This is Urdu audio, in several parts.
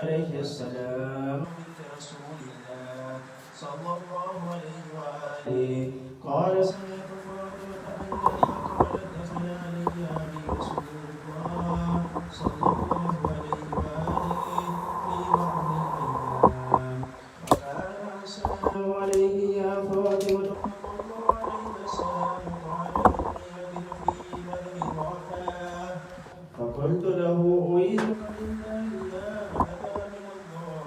عليه السلام بنت رسول الله صلى الله عليه وآله قال سمعت فاطمة أن قالت دخل علي أبي رسول الله صلى الله عليه وآله في بعض الأيام فقال السلام عليك يا فاطمة فقلت عليك السلام قال إني أجد في بدني ضعفا فقلت له أعيذك بالله يا أبا من الله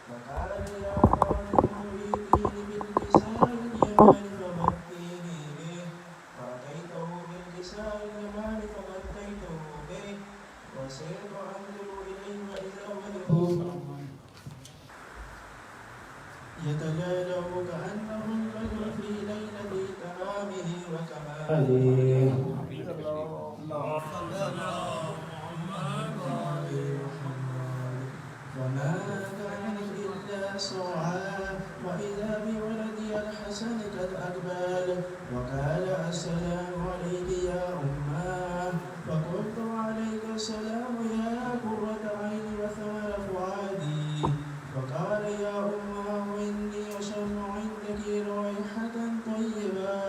فقال يا فاطمة أريديني بالكساء اليمان فمتيني به فأتيته بالكساء اليمان فمتيته به وسرت أنظر إليه وإذا وجهه يتجالى كأنه البدر في ليلة تمامه وكماله وما كان إلا سرعان وإذا بولدي الحسن قد أقبل وقال السلام عليك يا أماه فقلت عليك السلام يا قرة عيني وثمر فؤادي فقال يا أماه إني أشم عندك رائحة طيبة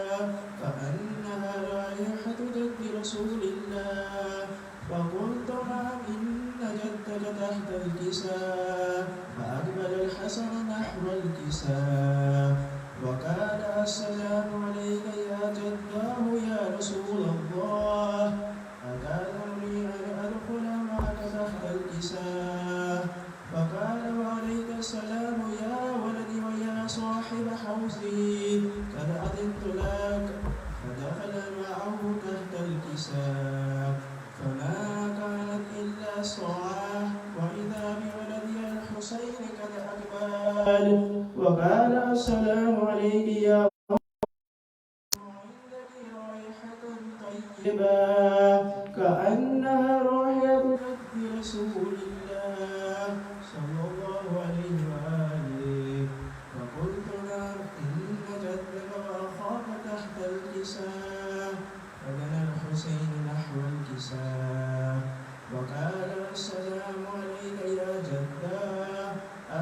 كأنها رائحة جد رسول الله فقلت نعم إن جدك تحت الكساء فأقبل الحسن نحو الكساء وقال السلام عليك يا جداه يا رسول الله أتأذنني أن أدخل معك تحت الكساء فقال وعليك السلام يا ولدي ويا صاحب حوزي قد أذنت لك فدخل معه تحت الكساء فما كانت إلا الصاعة وإذا بولدي الحسين قد أقبل وقال السلام عليك يا عندك رائحة طيبة كأنها رائحة جد رسول الله صلى الله عليه وآله فقلت نعم إن جدك وأخاك تحت الكساء فدنا الحسين نحو الكساء وقال السلام عليك يا جداه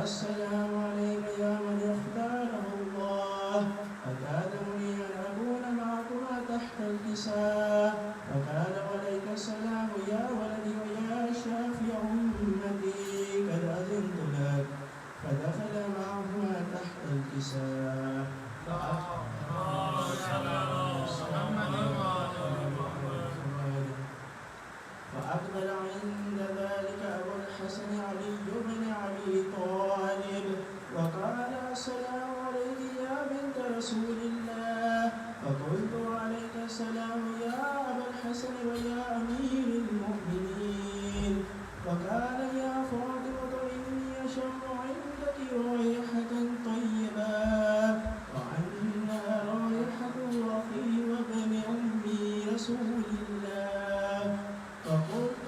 السلام عليك يا من اختاره الله أتأذنني أن أكون معكما تحت الكساء فقال عليك السلام يا ولدي ويا شافع أمتي قد أذنت لك فدخل معهما تحت الكساء فأقبل عند ذلك أبو الحسن علي بن أبي طالب وقال السلام عليك يا بنت رسول الله فقلت عليك السلام يا أبا الحسن ويا أمير المؤمنين فقال يا فاطمة إني أشم عندك رائحة طيبة وأنها رائحة أخي وابن أمي رسول الله فقلت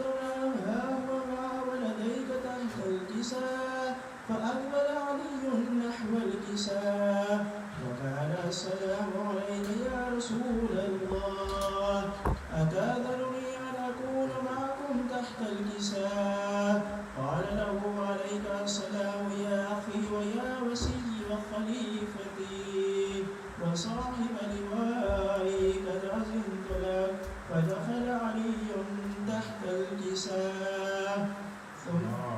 ها هو مع ولديك تحت الكساء فأقبل علي نحو الكساء وقال السلام عليك يا رسول الله أتأذنني أن أكون معكم تحت الكساء قال له عليك السلام يا أخي ويا وسي وخليفتي وصاحب لوائي قد أذنت لك فدخل علي تحت الكساء ثم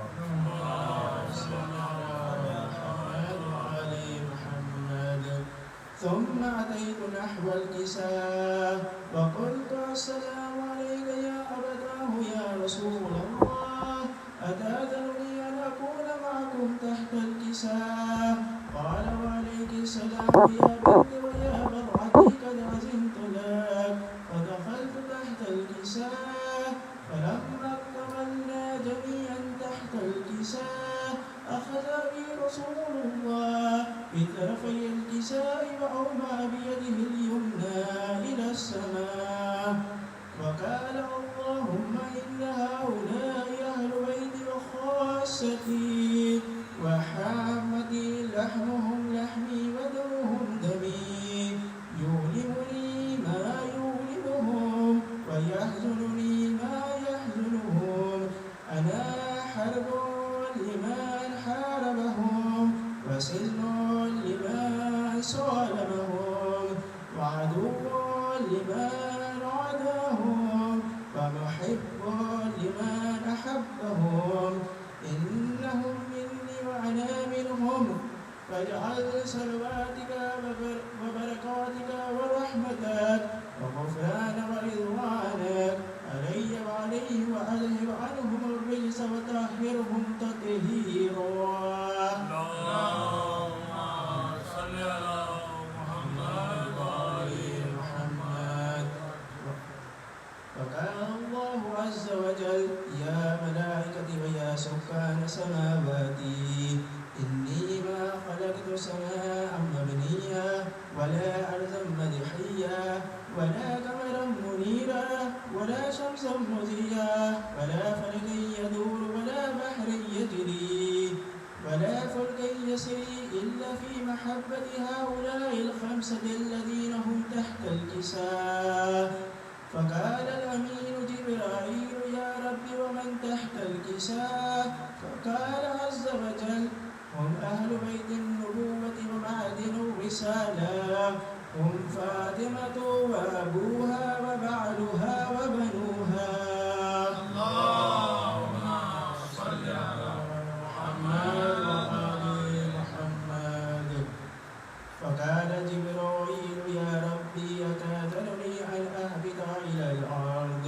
ثم أتيت نحو الكساء وقلت السلام عليك يا أبتاه يا رسول الله أتأذنني أن أكون معكم تحت الكساء قال وعليك السلام يا بني ويا بضعتي قد عزمت لك فدخلت تحت الكساء فلما اكتملنا جميعا تحت الكساء أخذ بي رسول الله بطرفي الكساء وأومأ بيده اليمنى إلى السماء وقال اللهم إن هؤلاء أهل بيتي وخاصتي وحامتي لحمهم لحمي ودمهم دمي يؤلمني ما يؤلمهم ويحزنني ما يحزنهم أنا حرب لمن حاربهم وسلم لمن صالمهم وعدو لمن عاداهم ومحب لمن أحبهم إنهم مني وأنا منهم فاجعل صلواتك وبركاتك ورحمتك وغفران ورضوانك علي وعليه وأذهب عنهم الرجس وطهرهم تطهيرا. اللهم صل على محمد وآل محمد. وقال الله عز وجل يا ملائكتي ويا سكان سماواتي إني ما خلقت سماء مبنيا ولا أرضا مدحيا ولا قمرا منيرا ولا شمسا مضيا ولا فلكا يدور ولا بحر يجري ولا فلك يسري إلا في محبة هؤلاء الخمسة الذين هم تحت الكساء. فقال الأمين جبرائيل يا رب ومن تحت الكساء؟ فقال عز وجل هم أهل بيت النبوة ومعدن الرسالة هم فاطمة وأبوها وبعلها وبنوها. اللهم صل على محمد وآل محمد. فقال جبرائيل يا ربي أتأذنني أن أهبط إلى الأرض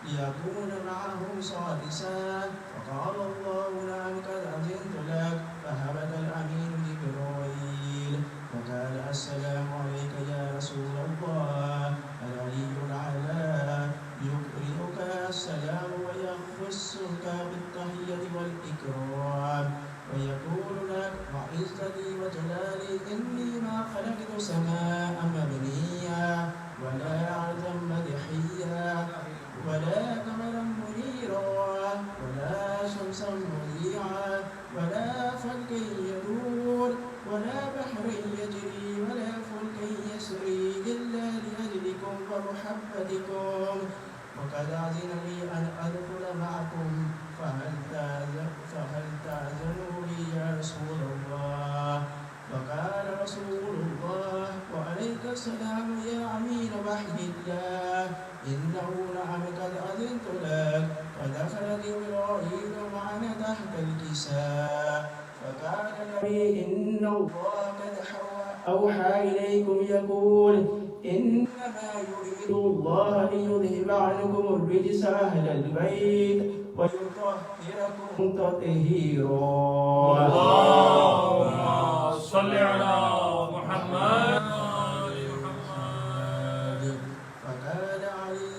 ليكون معهم سادسا؟ فقال الله نعم قد أذنت لك. فهبط الأمين جبرائيل وقال السلام عليك يا رسول الله. العلي الأعلى يقرئك السلام ويخصك بالتحية والإكرام ويقول لك وعزتي وجلالي إني ما خلقت سماء مبنيا ولا أرضا مدحيا ولا قمرا منيرا ولا شمسا مضيعا ولا فلكا يدور ولا بحر يجري ولا فلك يسري إلا لأجلكم ومحبتكم وقد أذن لي أن أدخل معكم فهل تأذنوا لي يا رسول الله؟ فقال رسول الله وعليك السلام يا أمين وحي الله إنه نعم قد أذنت لك. فدخل جبرائيل معنا تحت الكساء فقال النبي إن الله قد أوحى إليكم يقول إنما يريد الله ليذهب عنكم الرجس أهل البيت ويطهركم تطهيرا. اللهم صل على محمد. فقال علي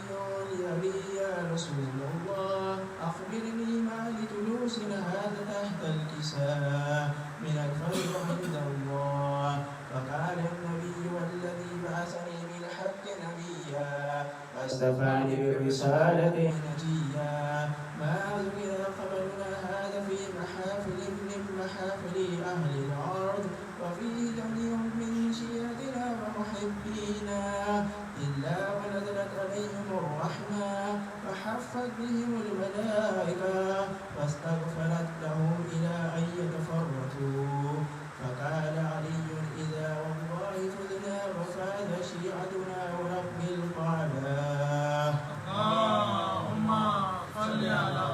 لأبي يا رسول الله أخبرني ما لجلوسنا هذا تحت الكساء من الفضل عند الله. فقال النبي والذي بعثني بالحق نبيا واصطفاني بالرسالة نجيا ما ذكر قبلنا هذا في محافل من محافل أهل الأرض وفيه جميع من شيعتنا ومحبينا إلا ونزلت عليهم الرحمة وحفت بهم الملائكة واستغفرت لهم إلى أن يتفرقوا. فقال علي إذا والله فزنا وفاز شيعتنا ورب القعبة. اللهم صل على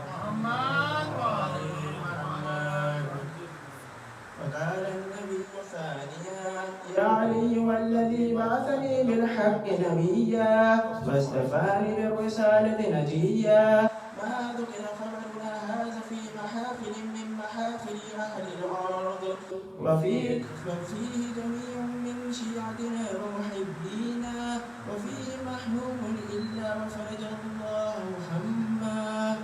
محمد وآل محمد. فقال النبي ثانيا يا علي والذي بعثني بالحق نبيا واصطفاني بالرسالة نجيا ما ذكر خبرنا هذا في محافل من محافل أهل الأرض وفيه جميع من شيعتنا ومحبينا وفيه محموم إلا وفرج الله همه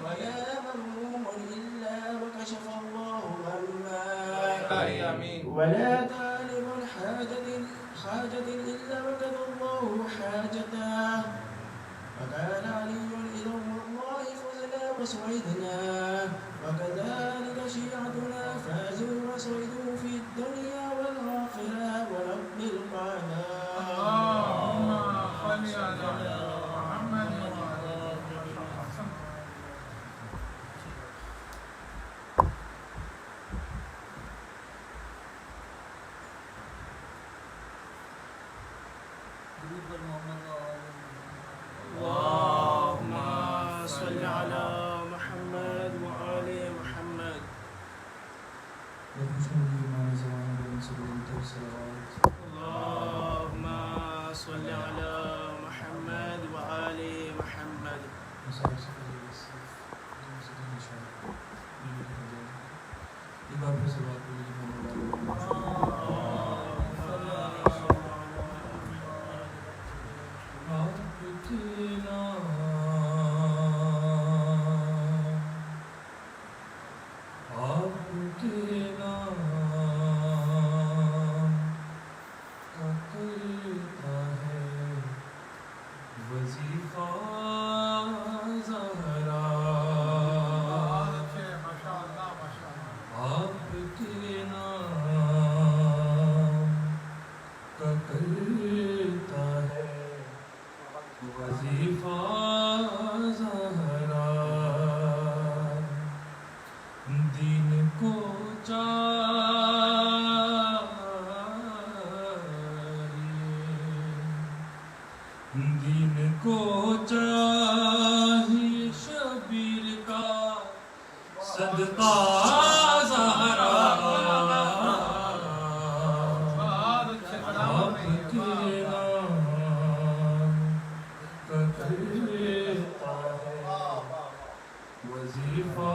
ولا مغموم إلا وكشف الله غمه ولا طالب حاجة إلا وكفى الله حاجته وقال علي إذا الله فزنا وسعدنا وكذلك شيعتنا فازوا وسعدوا في الدنيا والآخرة ورب القعداء اللهم صل على محمد وعلى آله وسلم. اللهم صل على محمد وآل محمد. اللهم صل على محمد وآل محمد. دین کو چاہیے شبیر کا صدقہ زہرا آپ کے نام کا کرتا ہے وظیفہ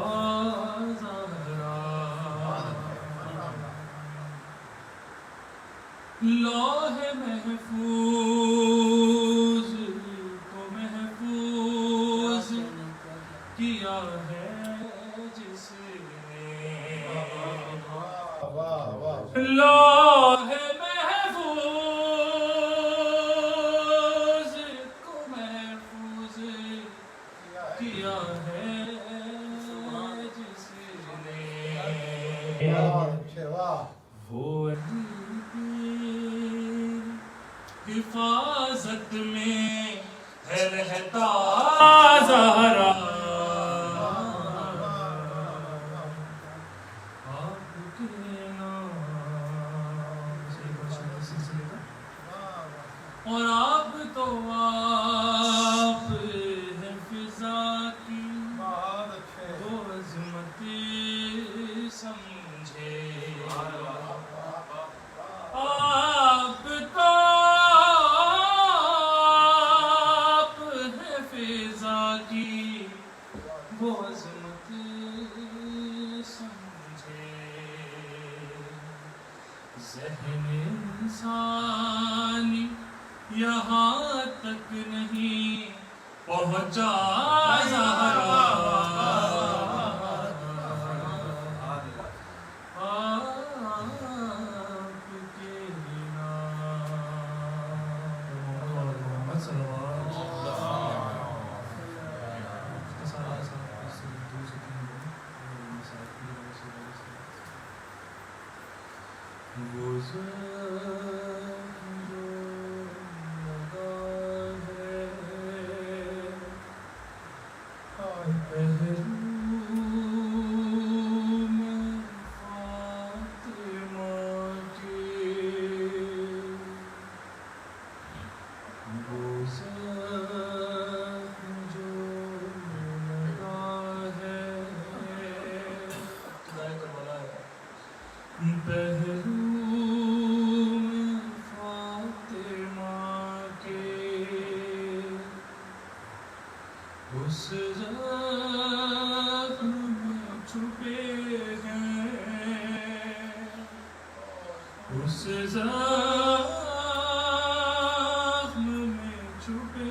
زہرا لوح محفوظ کو محفوظ کیا ہے جس نے لوح محفوظ کو محفوظ کیا ہے جس نے وہ حفاظت میں ہے رہتا زہرا آپ کے نام اور آپ تو آپ ہیں فضا کی وہ عظمت سمجھے آپ تو وہ عظمت سمجھے ذہن انسانی یہاں تک نہیں پہنچا زہرا آپ کے نام وہ زخم جو لگا ہے پہلو میں فاطمہ کی وہ زخم جو لگا ہے پہلو میں فاطمہ کے اس زخم میں چھپے ہیں اس زخم میں چھپے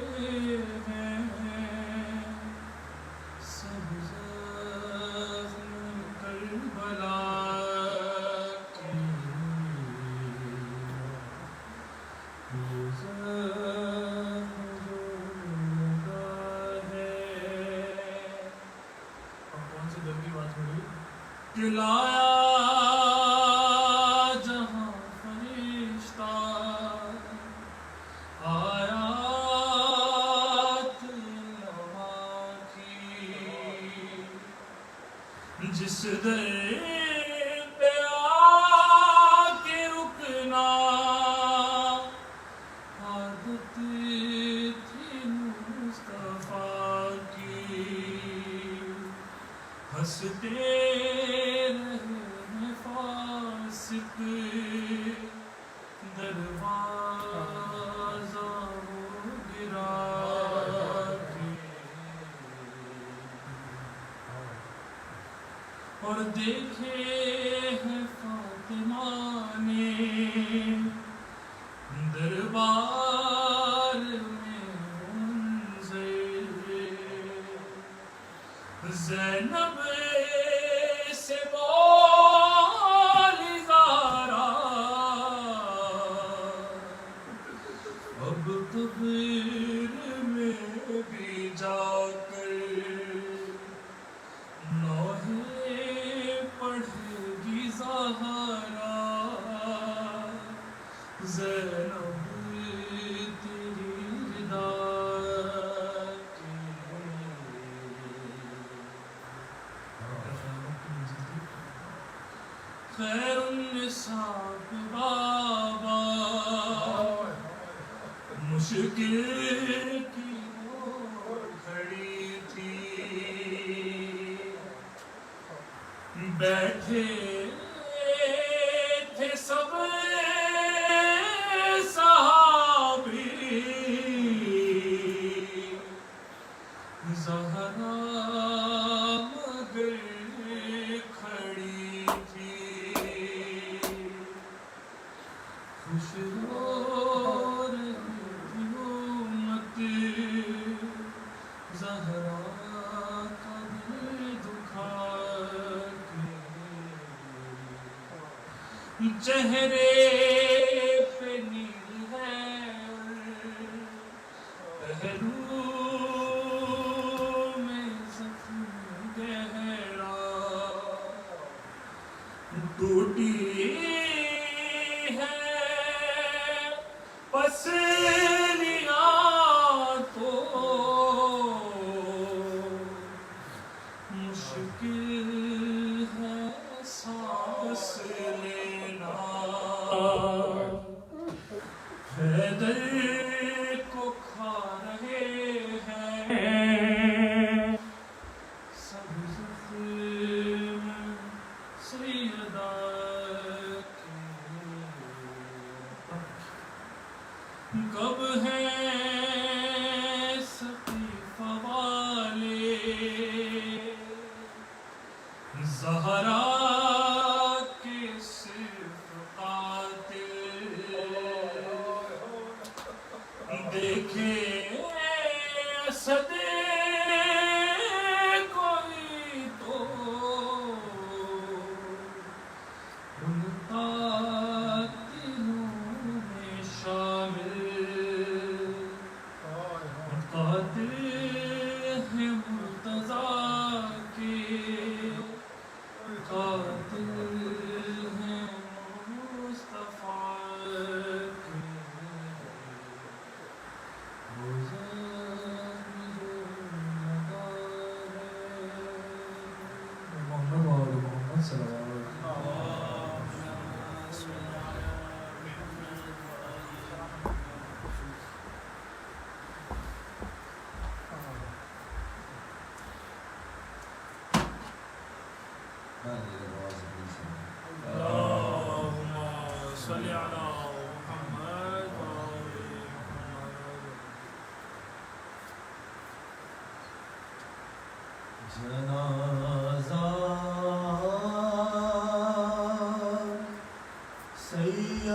ہیں سب زخم کربلا کے یہ زخم جو لگا ہے اب کون سی دل کی بات ہو رہی کہ لایا جہاں فرشتہ آیات اللہ کی جس در پہ آ کے رکنا عادت تھی مصطفیٰ کی ہنستے رہے فاسق دروازہ وہ گرا کے اور دیکھے ہیں فاطمہ نے دربار میں منظر زینب سے بولی زارا اب قبر میں بھی جا کر نوحے پڑھے گی زہرا زینب تیری رضا کے خیر النساء بابا مشکل کی وہ کھڑی تھی بیٹھے تھے سب صحابی زہرا مگر کھڑی تھی خوش ہو رہی امت زہرا کا دل دکھا کے چہرے پہ نیل ہے پہلو میں زخم گہرا ٹوٹی ہے پسلیاں تو مشکل ہے سانس لینا حیدر کو کھا رہے ہیں سب زخم سیدہ کے کب ہیں سقیفہ والے زہرا کے صرف قاتل دیکھے اسد کوئی تو ان قاتلوں میں شامل قاتل ہیں مرتضیٰ کے قاتل ہیں مصطفیٰ کے وہ زخم جو لگا ہے محمد وآل محمد صلی اللہ علیہ اللهم صل على محمد وآل محمد جنازہ سید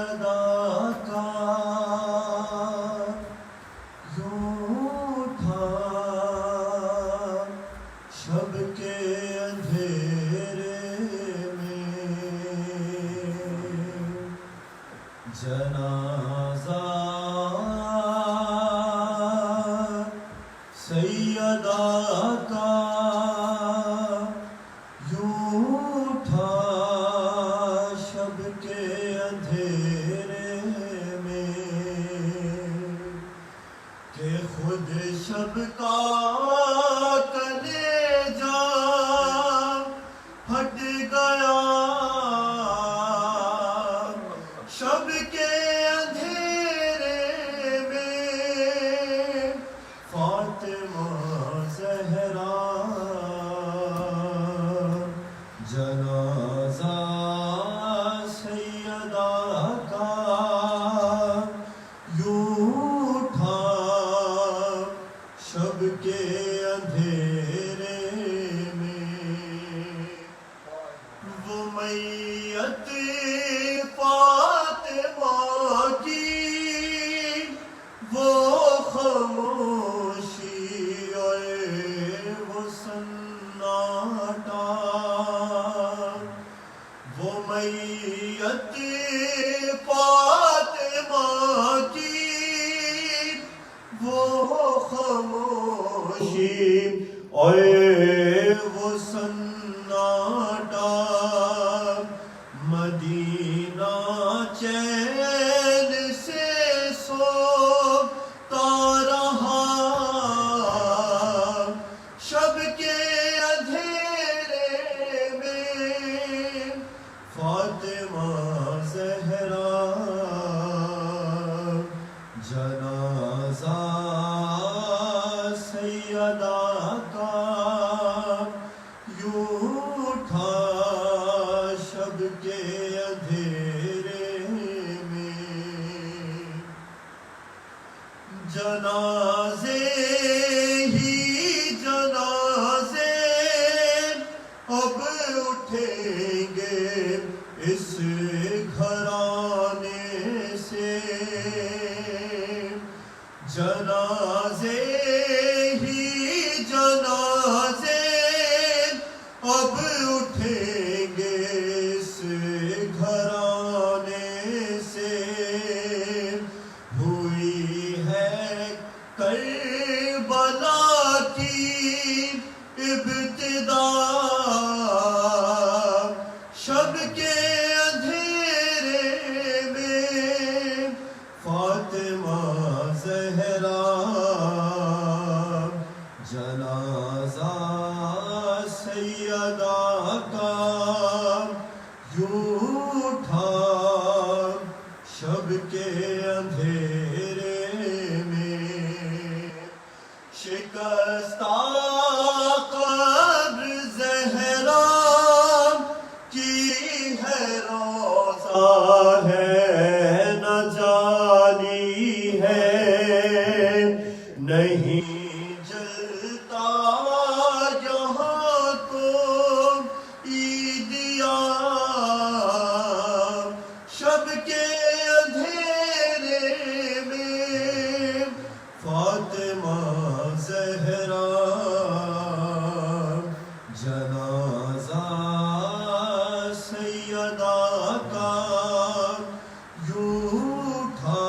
جنازہ سیدہ کا یوں اٹھا شب کے اندھیرے میں، وہ میت فاطمہ کی وہ خاموشی اور وہ سناٹا، وہ میت فاطمہ کی وہ خاموشی اور وہ سناٹا، مدینہ چین سے سوتا رہا شب کے اندھیرے میں، فاطمہ زہرا جنازہ سیدہ کا یوں اٹھا شب کے اندھیرے میں، جنازے ہی جنازے اب اٹھیں گے اس گھرانے سے، جنازے ہی جنازے اب اٹھیں گے اس گھرانے سے، ہوئی ہے کربلا کی ابتدا شب کے اندھیرے میں، فاطمہ زہرا جنازہ سیدہ کا یوں اٹھا شب کے اندھیرے میں، شکستہ قبر زہرا کی ہے روضہ ہے نہ جانی ہے، نہیں جلتا یہاں تو عیدیا شب کے اندھیرے میں، فاطمہ زہرا جنازہ سیدہ کا یوں اٹھا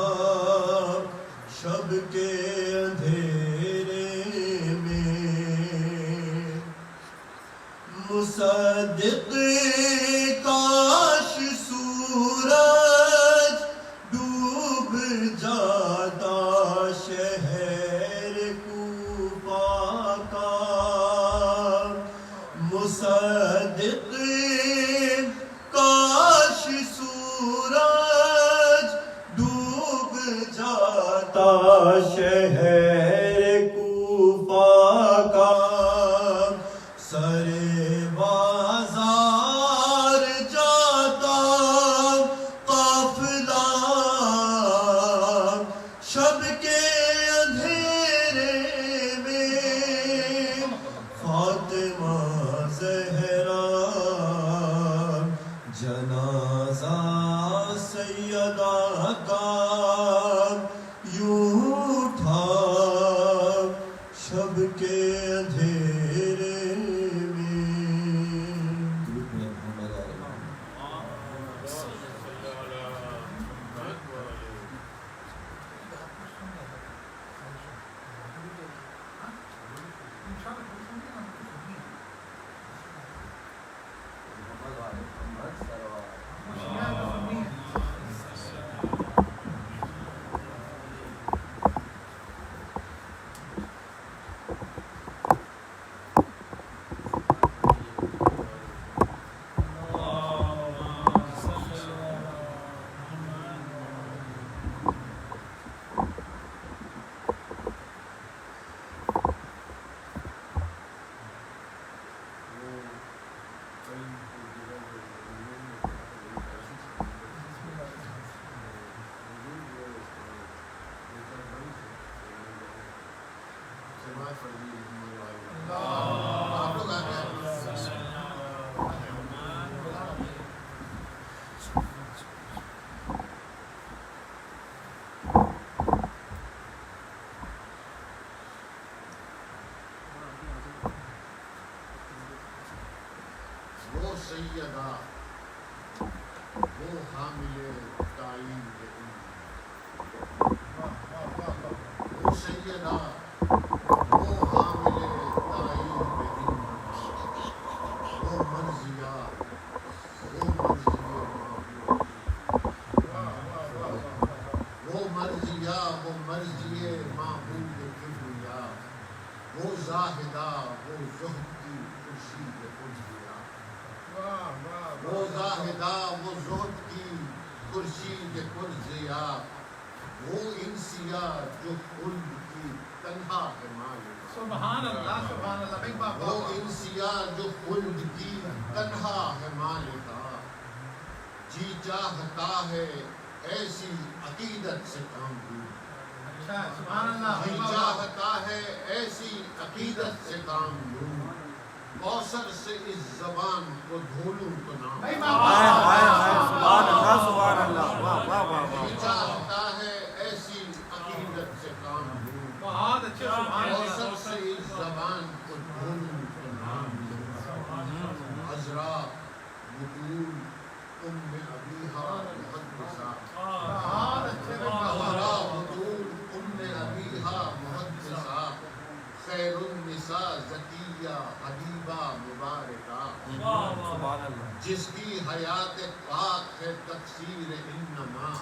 شب کے اندھیرے میں، مصدق کاش سورج ڈوب جاتا شہر کوفہ کا، مصدق کاش سورج ڈوب جاتا شہر کوفہ کا، سر بازار جاتا قافلہ شب کے اندھیرے میں، فاطمہ زہرا جنازہ سیدہ کا یوں اٹھا سیدہ وہ حامل تعین کے وہ سیدہ وہ حامل تعین کے وہ مرضیہ وہ مرضی معبود کبریا وہ زاہدہ وہ زہد کی خورشید قدسیہ وہ زاہدہ وہ زہد کی خورشید قدسیہ وہ انسیہ جو خلد کی تنہا ہے مالک سبحان اللہ وہ انسیہ جو خلد کی تنہا ہے مالکہ جی چاہتا ہے ایسی عقیدت سے کام لوں سبحان اللہ جی چاہتا ہے ایسی عقیدت سے کام لوں کوثر سے اس زبان کو دھولوں تو نام سبحان اللہ جی چاہتا ہے ایسی عقیدت سے کام لوں بہت اچھے سبحان کوثر اللہ سے اس زبان کو دھولوں تو نام لوں عذرا بطول ام ابیہا محدثہ بہت اچھے عذرا بطول ام ابیہا محدثہ خیر النساء زکیہ حبیبہ مبارکہ سبحان اللہ جس کی حیات پاک ہے تقصیر انما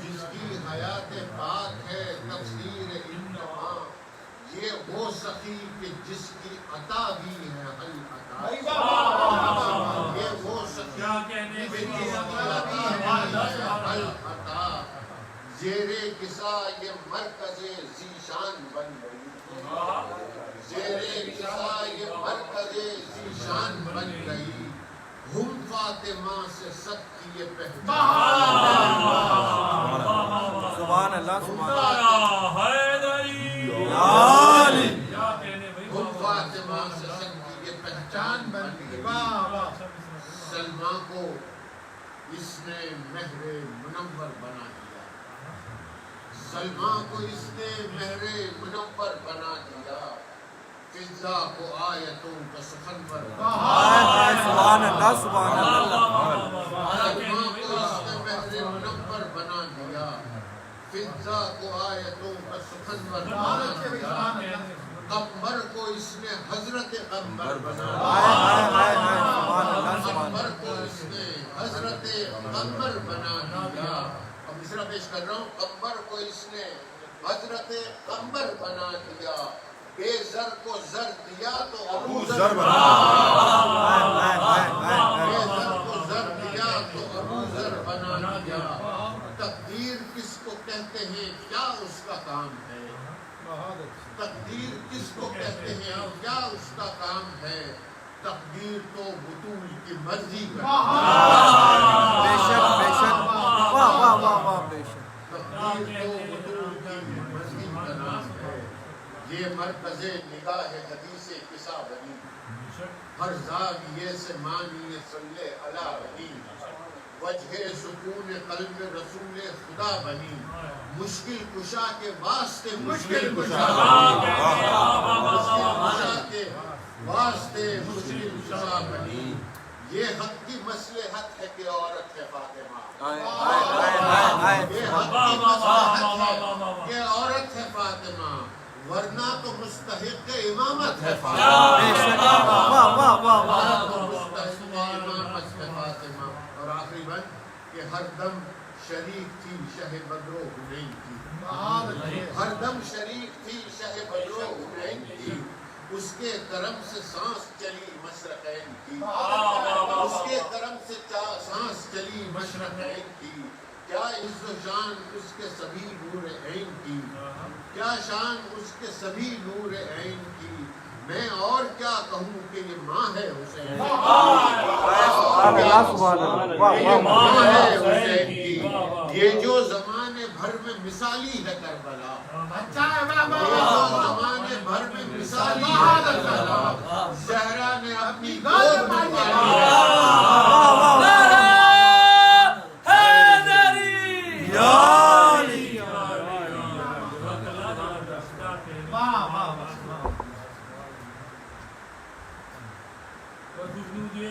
جس کی حیات پاک ہے تقصیر انما یہ وہ سخی کہ جس کی عطا بھی ہے حل عطا یہ وہ سخی کہ جس کی عطا بھی ہے حل عطا زیر کسا یہ مرکز ذیشان بن گئی زیر کسا یہ مرکز ذیشان بن گئی ہم فاطمہ سے سب کی یہ پہچان سبحان اللہ ہم فاطمہ سے سب کی یہ پہچان بن گئی سلمہ کو اس نے مہر منور بنا دیا سلمہ کو اس نے مہر منور بنا دیا فضا کو آیتوں کا سخنور سبحان اللہ سبحان اللہ سلمہ کو اس نے مہر منور بنا دیا فضا کو آیتوں کا سخنور بنا دیا قمر کو اس نے حضرت قمر بنا دیا قمر کو اس نے حضرت قمر بنا دیا اب مصرع پیش کر رہا ہوں قمر کو اس نے حضرت قمر بنا دیا بے زر کو زر دیا تو ابو زر بنا بے زر کو زر دیا تو ابو زر بنا دیا تقدیر کس کو کہتے ہیں کیا اس کا کام ہے تقدیر کس کو کہتے ہیں کیا اس کا کام ہے تقدیر تو بطول کی مرضی کا بے شک بے شک واہ واہ واہ واہ بے شک تقدیر تو بطول کی مرضی کا نام ہے یہ مرکز نگاہ حدیث کسا بنی ہر زاویے سے مانی صلی علی بنی وجہ سکون قلب رسول خدا بنی مشکل کشا کے واسطے مشکل کشا کے واسطے مشکل کشا بنی یہ حق کی مصلحت ہے کہ عورت ہے فاطمہ یہ حق کی مصلحت ہے کہ عورت ہے فاطمہ ورنہ تو مستحق امامت ہے فاطمہ ورنہ تو مستحق امامت ہے فاطمہ اور آخری بات کہ ہر دم شریک تھی شہ بدر و حنین کی ہر دم شریک تھی شہ بدر و حنین کی اس کے کرم سے سانس چلی مشرقین کی اس کے کرم سے سانس چلی مشرقین کی کیا عز و شان اس کے سبھی نور عین کی کیا شان اس کے سبھی نور عین کی میں اور کیا کہوں کہ یہ ماں ہے حسین یہ ماں ہے حسین کی یہ جو زمانے بھر میں مثالی ہے کربلا یہ جو زمانے بھر میں مثالی ہے کربلا زہرا نے اپنی گود میں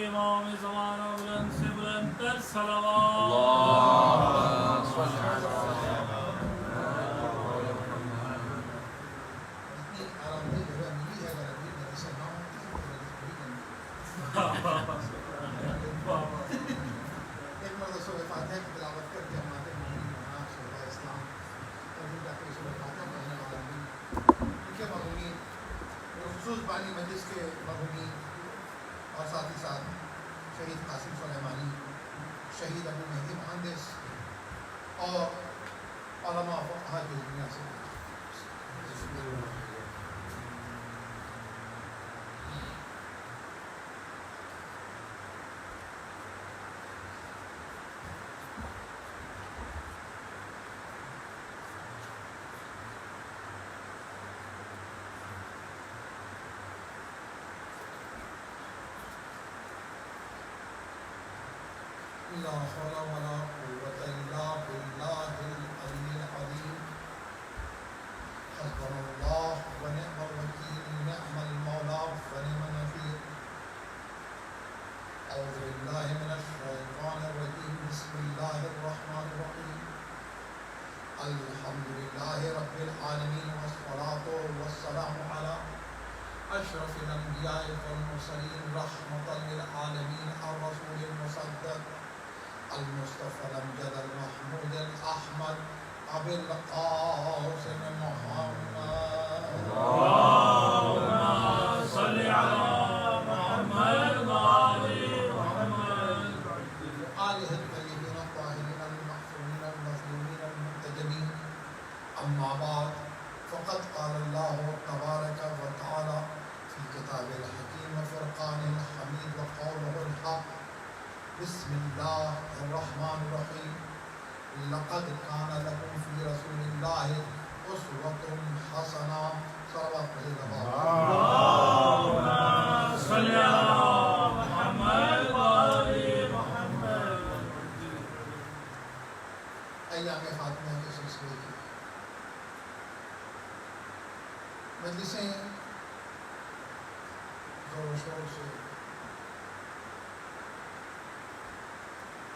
امام تمام زمان و بلند سے بلند تر صلوات اللهم صل على ایک مرتبہ سورہ فاتحہ کی تلاوت کر کے ہمارے مومنین شہداء اسلام اور جن کا کوئی سورہ فاتحہ پڑھنے والا نہیں ان کے مرحومین خصوص بانی مجلس کے مرحومین اور ساتھ ہی ساتھ شہید قاسم سلیمانی، شہید ابو مہدی مہندس اور علماء فقہا کی دنیا سے لا حول ولا قوة إلا بالله العلي العظيم حسبنا الله ونعم الوكيل نعم المولى ونعم النصير أعوذ بالله من الشيطان الرجيم بسم الله الرحمن الرحيم الحمد لله رب العالمين والصلاة والسلام على أشرف الأنبياء والمرسلين رحمة للعالمين الرسول المصدق المصطفى الأمجد المحمود الأحمد أبي القاسم محمد اللهم صل على محمد وآل محمد آله الطيبين الطاهرين المعصومين المظلومين المنتجبين أما بعد فقد قال الله تبارك وتعالى في كتابه الحكيم وفرقانه الحميد وقوله الحق بسم الله الرحمن الرحيم لقد كان لكم في رسول الله أسوة حسنة صلوات اللهم صل على محمد وآل محمد ایام فاطمہ کے سلسلے کی مجلسیں زور و شور سے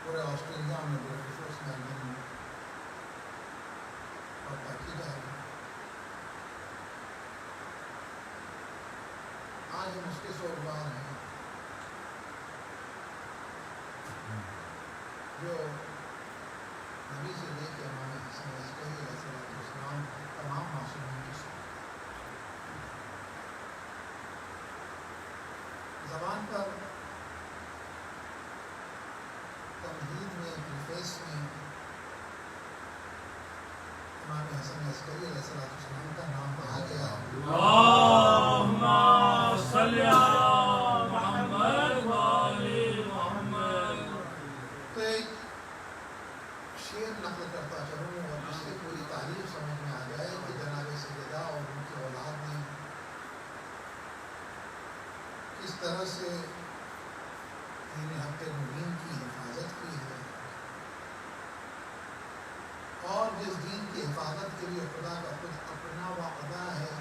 پورے آسٹریلیا میں بالخصوص میلبرن میں برپا کی جا رہی ہے۔ آج ہم اس کے سوگوار ہیں جو نبی سے لے کے امام حسن عسکری علیہ السلام تمام معصومین کی سو زبان پر تمہید میں پریفیس میں امام حسن عسکری علیہ السلام کا نام کہا گیا۔ اللهم صل على محمد وآل محمد تو ایک شعر نقل کرتا چلوں اور اس سے پوری تاریخ سمجھ میں آ جائے کہ جناب سیدہ اور ان کی اولاد نے کس طرح سے دین حق مبین کی حفاظت کی ہے، اور جس دین کی حفاظت کے لیے خدا کا خود اپنا وعدہ ہے،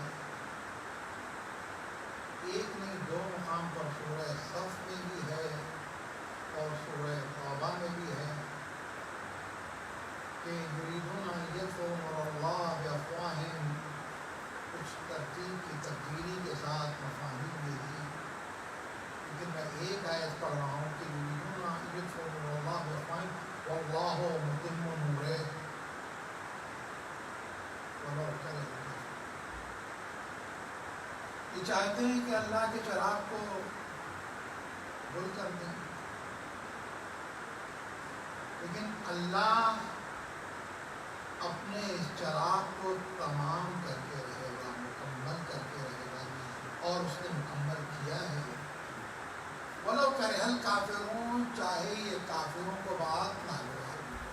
ایک نہیں دو مقام پر سورہ صف میں بھی ہے اور سورہ توبہ میں بھی ہے کہ یریدون ان یطفئوا نور اللہ بافواہہم، کچھ ترتیب کی تبدیلی کے ساتھ مفاہیم میں ہی، لیکن میں ایک آیت پڑھ رہا ہوں کہ یریدون ان یطفئوا نور اللہ بافواہہم واللہ متم نورہ ولو کرہ الکافرون۔ یہ چاہتے ہیں کہ اللہ کے چراغ کو گل کر دیں، لیکن اللہ اپنے اس چراغ کو تمام کر کے رہے گا، مکمل کر کے رہے گا، اور اس نے مکمل کیا ہے۔ وَلَوْ كَرِهَ الْكَافِرُونَ، چاہے یہ کافروں کو بات ناگوار بھی ہو۔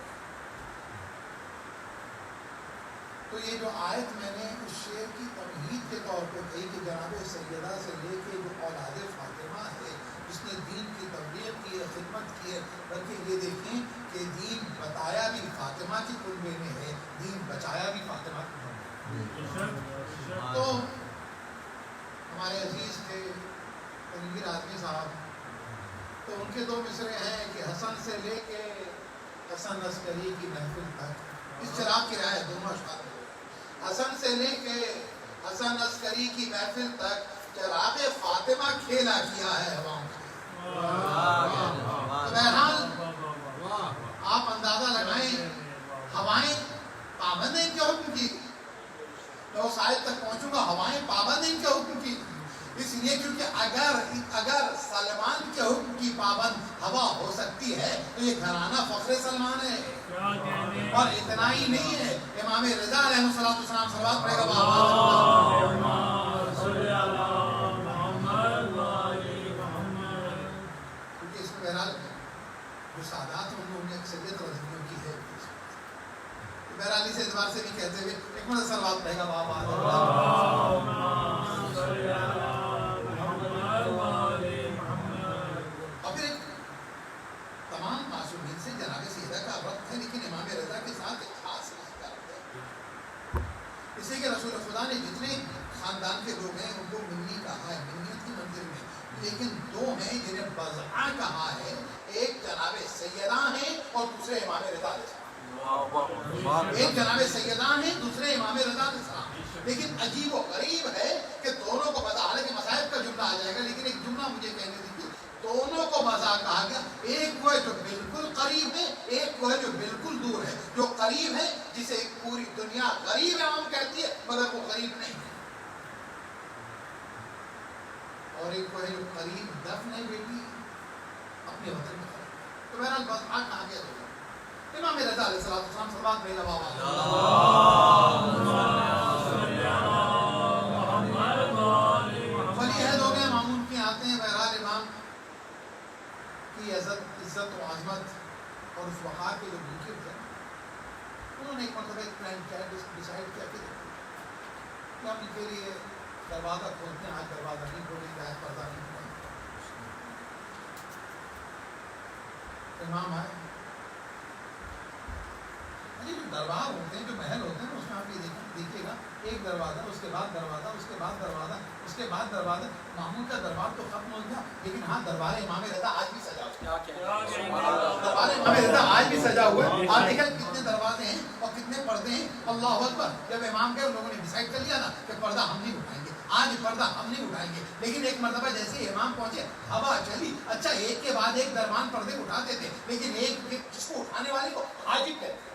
تو یہ جو آیت میں نے اس شعر کی تمہید کے طور پہ کہی کہ جناب سیدہ سے لے کے جو اولاد فاطمہ ہے جس نے دین کی تبلیغ کی ہے، خدمت کی ہے، بلکہ یہ دیکھیں کہ دین بتایا بھی فاطمہ کی کنبے میں ہے، دین بچایا بھی فاطمہ کی کنبے میں۔ تو ہمارے عزیز تھے تنویر اعظمی صاحب تو ان کے دو مصرے ہیں کہ حسن سے لے کے حسن عسکری کی محفل تک، اس چراغ کی رعایت دونوں اشعار میں، حسن سے لے کے حسن عسکری کی محفل تک چراغ فاطمہ کھیلا کیا ہے ہواؤں سے۔ بہرحال آپ اندازہ لگائیں ہوائیں پابند ہیں ان کے حکم کی، میں اس آیت تک پہنچوں گا، ہوائیں پابند ہیں ان کے حکم کی، اس لیے کیونکہ اگر سلمان کے حکم کی پابند ہوا ہو سکتی ہے تو یہ گھرانہ فخر سلمان ہے۔ اور اتنا ہی نہیں ہے، امام رضا علیہ الصلوۃ والسلام صلوات پڑھے گا کیونکہ اس میں بہرحال جو سادات ہیں ان میں اکثریت رضویوں کی ہے، بہرحال اس اعتبار سے بھی کہتے ہوئے ایک مرتبہ صلوات پڑھے گا بابا۔ اور پھر تمام معصومین سے جناب سیدہ کا ربط ہے، لیکن امام رضا کے ساتھ ایک خاص رشتہ ہے، اس لیے کہ رسول خدا نے جتنے خاندان کے لوگ ہیں ان کو منی کہا ہے، منیت کی منزل میں، لیکن دو ہیں جنہیں بزعہ کہا ہے، ایک جناب سیدہ ہیں اور دوسرے امام رضا علیہ السلام۔ ایک جناب سیدہ ہیں، دوسرے امام رضا علیہ السلام۔ لیکن عجیب و غریب ہے کہ دونوں کو بتا، حالانکہ مصائب کا جملہ آ جائے گا، لیکن ایک جملہ مجھے کہنے دیجیے، دونوں کو بزا کہا گیا، ایک وہ ہے جو بالکل قریب ہے، ایک وہ ہے جو بالکل دور ہے، جو قریب ہے جسے پوری دنیا غریب عام کہتی ہے مگر وہ غریب نہیں ہے، اور ایک وہ ہے جو قریب دفن ہے بیٹی اپنے وطن میں۔ تو بہرحال بزا کہا گیا دونوں۔ امام رضا علیہ السلام صلوات پڑھے گا بابا۔ ولی عہد ہو گئے، مامون کے آتے ہیں، بہرحال امام کی عزت و عظمت اور اس وقار کے جو منکر تھے انہوں نے ایک مرتبہ ایک پلان کیا، ڈیسائیڈ کیا کہ ہم ان کے لیے دروازہ کھولتے ہیں، آج دروازہ نہیں کھولیں گے، آج پردہ نہیں کھولیں گے۔ امام آئے، جو دربار ہوتے ہیں، جو محل ہوتے ہیں، اس میں آپ یہ دیکھیے گا، ایک دروازہ، اس کے بعد دروازہ، اس کے بعد دروازہ، اس کے بعد دروازہ۔ معمول کا دربار تو ختم ہو گیا، لیکن ہاں دربار امام رضا آج بھی سجا ہوا ہے، دربار امام رضا آج بھی سجا ہوا ہے۔ آپ دیکھیں کتنے دروازے ہیں اور کتنے پردے ہیں، اللہ اکبر۔ جب امام گئے ان لوگوں نے ڈیسائیڈ کر لیا نا کہ پردہ ہم نہیں اٹھائیں گے، آج پردہ ہم نہیں اٹھائیں گے، لیکن ایک مرتبہ جیسے امام پہنچے ہوا چلی، اچھا ایک کے بعد ایک دربان پردے اٹھاتے تھے، لیکن ایک جس کو اٹھانے والے کو حاجب کہتے ہیں،